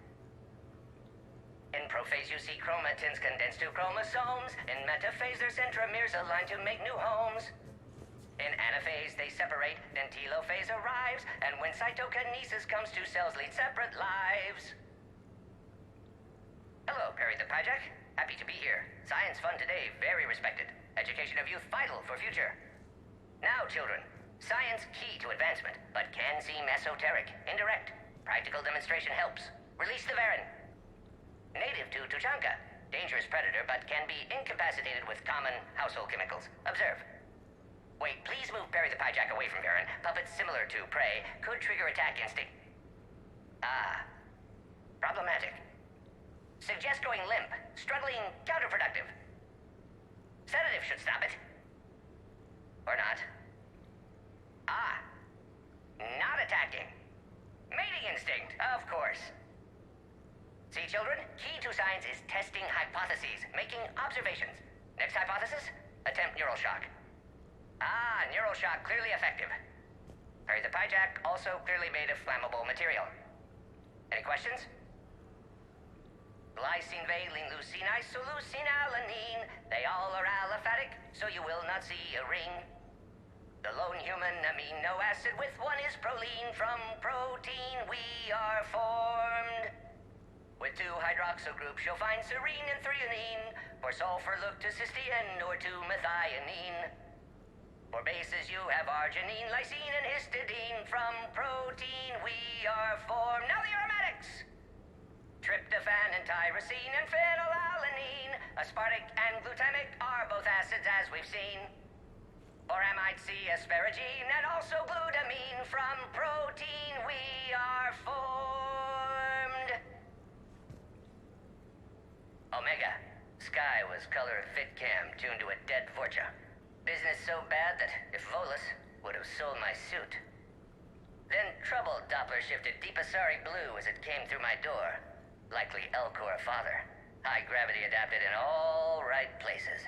Speaker 4: In prophase you see chromatins condensed to chromosomes. In metaphase their centromeres align to make new homes. In anaphase they separate, then telophase arrives, and when cytokinesis comes, two cells lead separate lives. Hello, Perry the Pyjack. Happy to be here. Science fun today, very respected. Education of youth vital for future. Now, children, science key to advancement, but can seem esoteric, indirect. Practical demonstration helps. Release the Varen. Native to Tuchanka. Dangerous predator, but can be incapacitated with common household chemicals. Observe. Wait, please move Perry the Pyjack away from Varen. Puppets similar to prey could trigger attack instinct. Ah. Problematic. Suggest going limp. Struggling counterproductive. Sedative should stop it. Or not. Ah. Not attacking. Mating instinct. of course. See, children, key to science is testing hypotheses, making observations. Next hypothesis? Attempt neural shock. Ah, neural shock clearly effective. Harry the Pyjack also clearly made of flammable material. Any questions? Glycine, valine, leucine, isoleucine, alanine. They all are aliphatic, so you will not see a ring. The lone human amino acid with one is proline. From protein we are formed. With 2 hydroxyl groups you'll find serine and threonine. For sulfur look to cysteine or to methionine. For bases you have arginine, lysine, and histidine. From protein we are formed. Now the aromatics! Tryptophan and tyrosine and phenylalanine. Aspartic and glutamic are both acids as we've seen. For amide C, asparagine, and also glutamine. From protein we are formed. Omega. Sky was color of VidCam tuned to a dead Vorcha. Business so bad that if Volus would have sold my suit. Then trouble Doppler shifted Deep Asari blue as it came through my door. Likely Elcor father. High gravity adapted in all right places.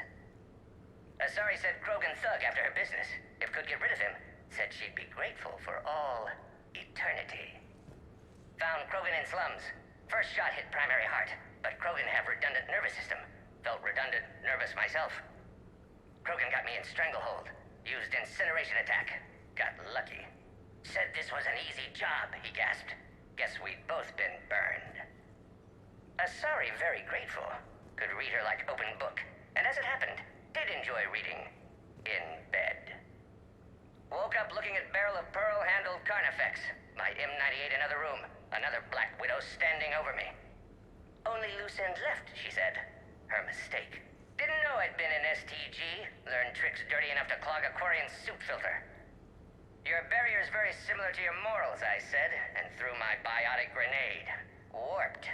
Speaker 4: Asari said Krogan thug after her business. If could get rid of him, said she'd be grateful for all eternity. Found Krogan in slums. First shot hit primary heart, but Krogan have redundant nervous system. Felt redundant, nervous myself. Krogan got me in stranglehold. Used incineration attack. Got lucky. Said this was an easy job, he gasped. Guess we'd both been burned. Asari very grateful. Could read her like open book. And as it happened, did enjoy reading. In bed. Woke up looking at barrel of pearl-handled Carnifex. My M98 in other room. Another Black Widow standing over me. Only loose ends left, she said. Her mistake. Didn't know I'd been in STG. Learned tricks dirty enough to clog a Quarian soup filter. Your barrier's very similar to your morals, I said, and threw my biotic grenade. Warped.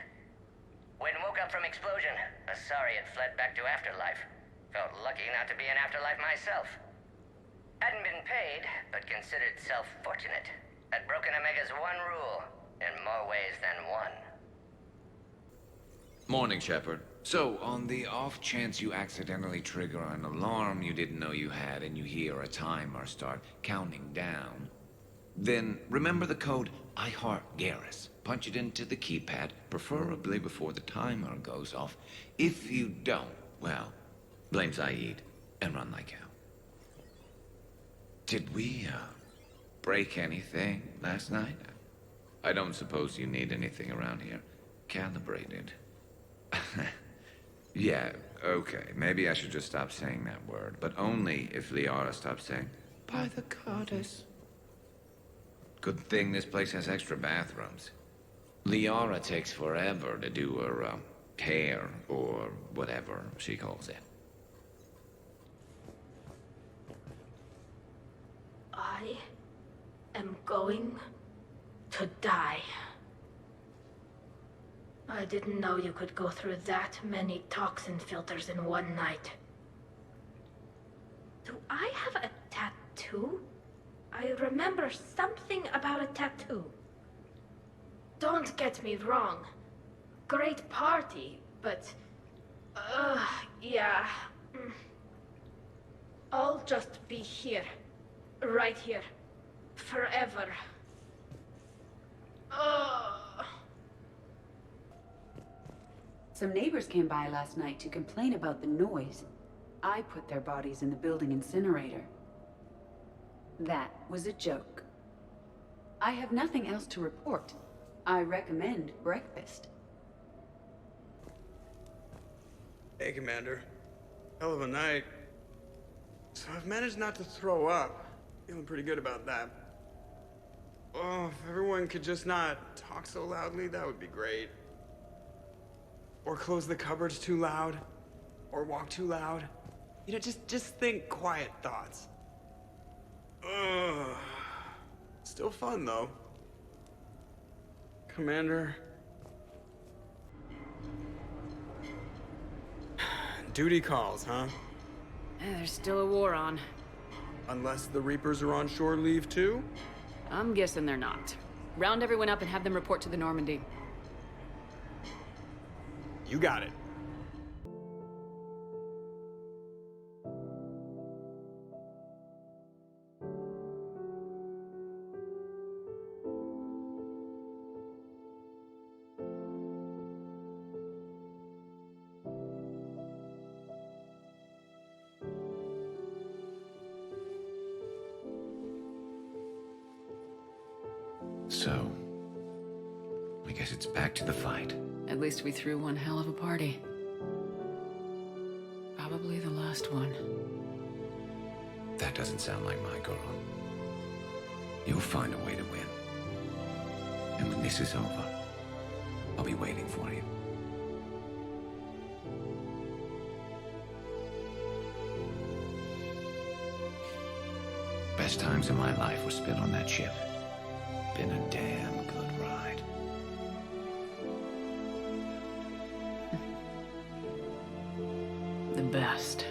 Speaker 4: When woke up from explosion, Asari had fled back to Afterlife. Felt lucky not to be in Afterlife myself. Hadn't been paid, but considered self-fortunate. Had broken Omega's one rule, in more ways than one.
Speaker 6: Morning, Shepard. So, on the off chance you accidentally trigger an alarm you didn't know you had and you hear a timer start counting down, then remember the code I Heart Garrus. Punch it into the keypad, preferably before the timer goes off. If you don't, well, blame Zaid and run like hell. Did we, break anything last night? I don't suppose you need anything around here calibrated. Yeah, okay. Maybe I should just stop saying that word, but only if Liara stops saying, by the goddess. Good thing this place has extra bathrooms. Liara takes forever to do her, hair, or whatever she calls it.
Speaker 7: I am going to die. I didn't know you could go through that many toxin filters in one night. Do I have a tattoo? I remember something about a tattoo. Don't get me wrong. Great party, but... yeah. I'll just be here. Right here. Forever.
Speaker 15: Some neighbors came by last night to complain about the noise. I put their bodies in the building incinerator. That was a joke. I have nothing else to report. I recommend breakfast.
Speaker 11: Hey, Commander. Hell of a night. So I've managed not to throw up. Feeling pretty good about that. Oh, if everyone could just not talk so loudly, that would be great. Or close the cupboards too loud. Or walk too loud. You know, just think quiet thoughts. Ugh. Still fun, though. Commander. Duty calls, huh?
Speaker 2: There's still a war on.
Speaker 11: Unless the Reapers are on shore leave too?
Speaker 2: I'm guessing they're not. Round everyone up and have them report to the Normandy.
Speaker 11: You got it.
Speaker 6: So, I guess it's back to the fight.
Speaker 2: At least we threw one hell of a party. Probably the last one.
Speaker 6: That doesn't sound like my girl. You'll find a way to win. And when this is over, I'll be waiting for you. Best times of my life were spent on that ship. Been a damn good ride.
Speaker 2: The best.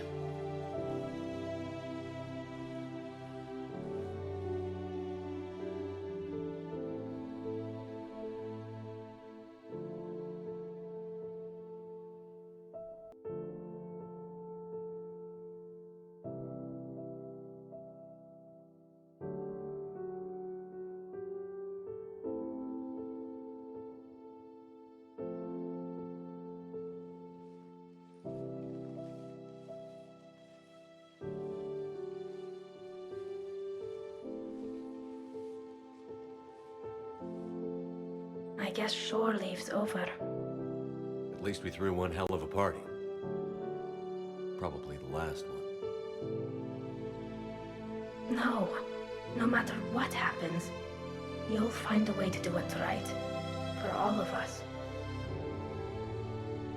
Speaker 7: I guess shore leave's over.
Speaker 14: At least we threw one hell of a party. Probably the last one.
Speaker 7: No. No matter what happens, you'll find a way to do it right. For all of us.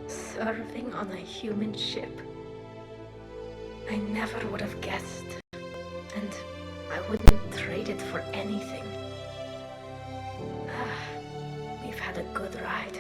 Speaker 7: Serving on a human ship. I never would have guessed. And I wouldn't trade it for anything. We've had a good ride.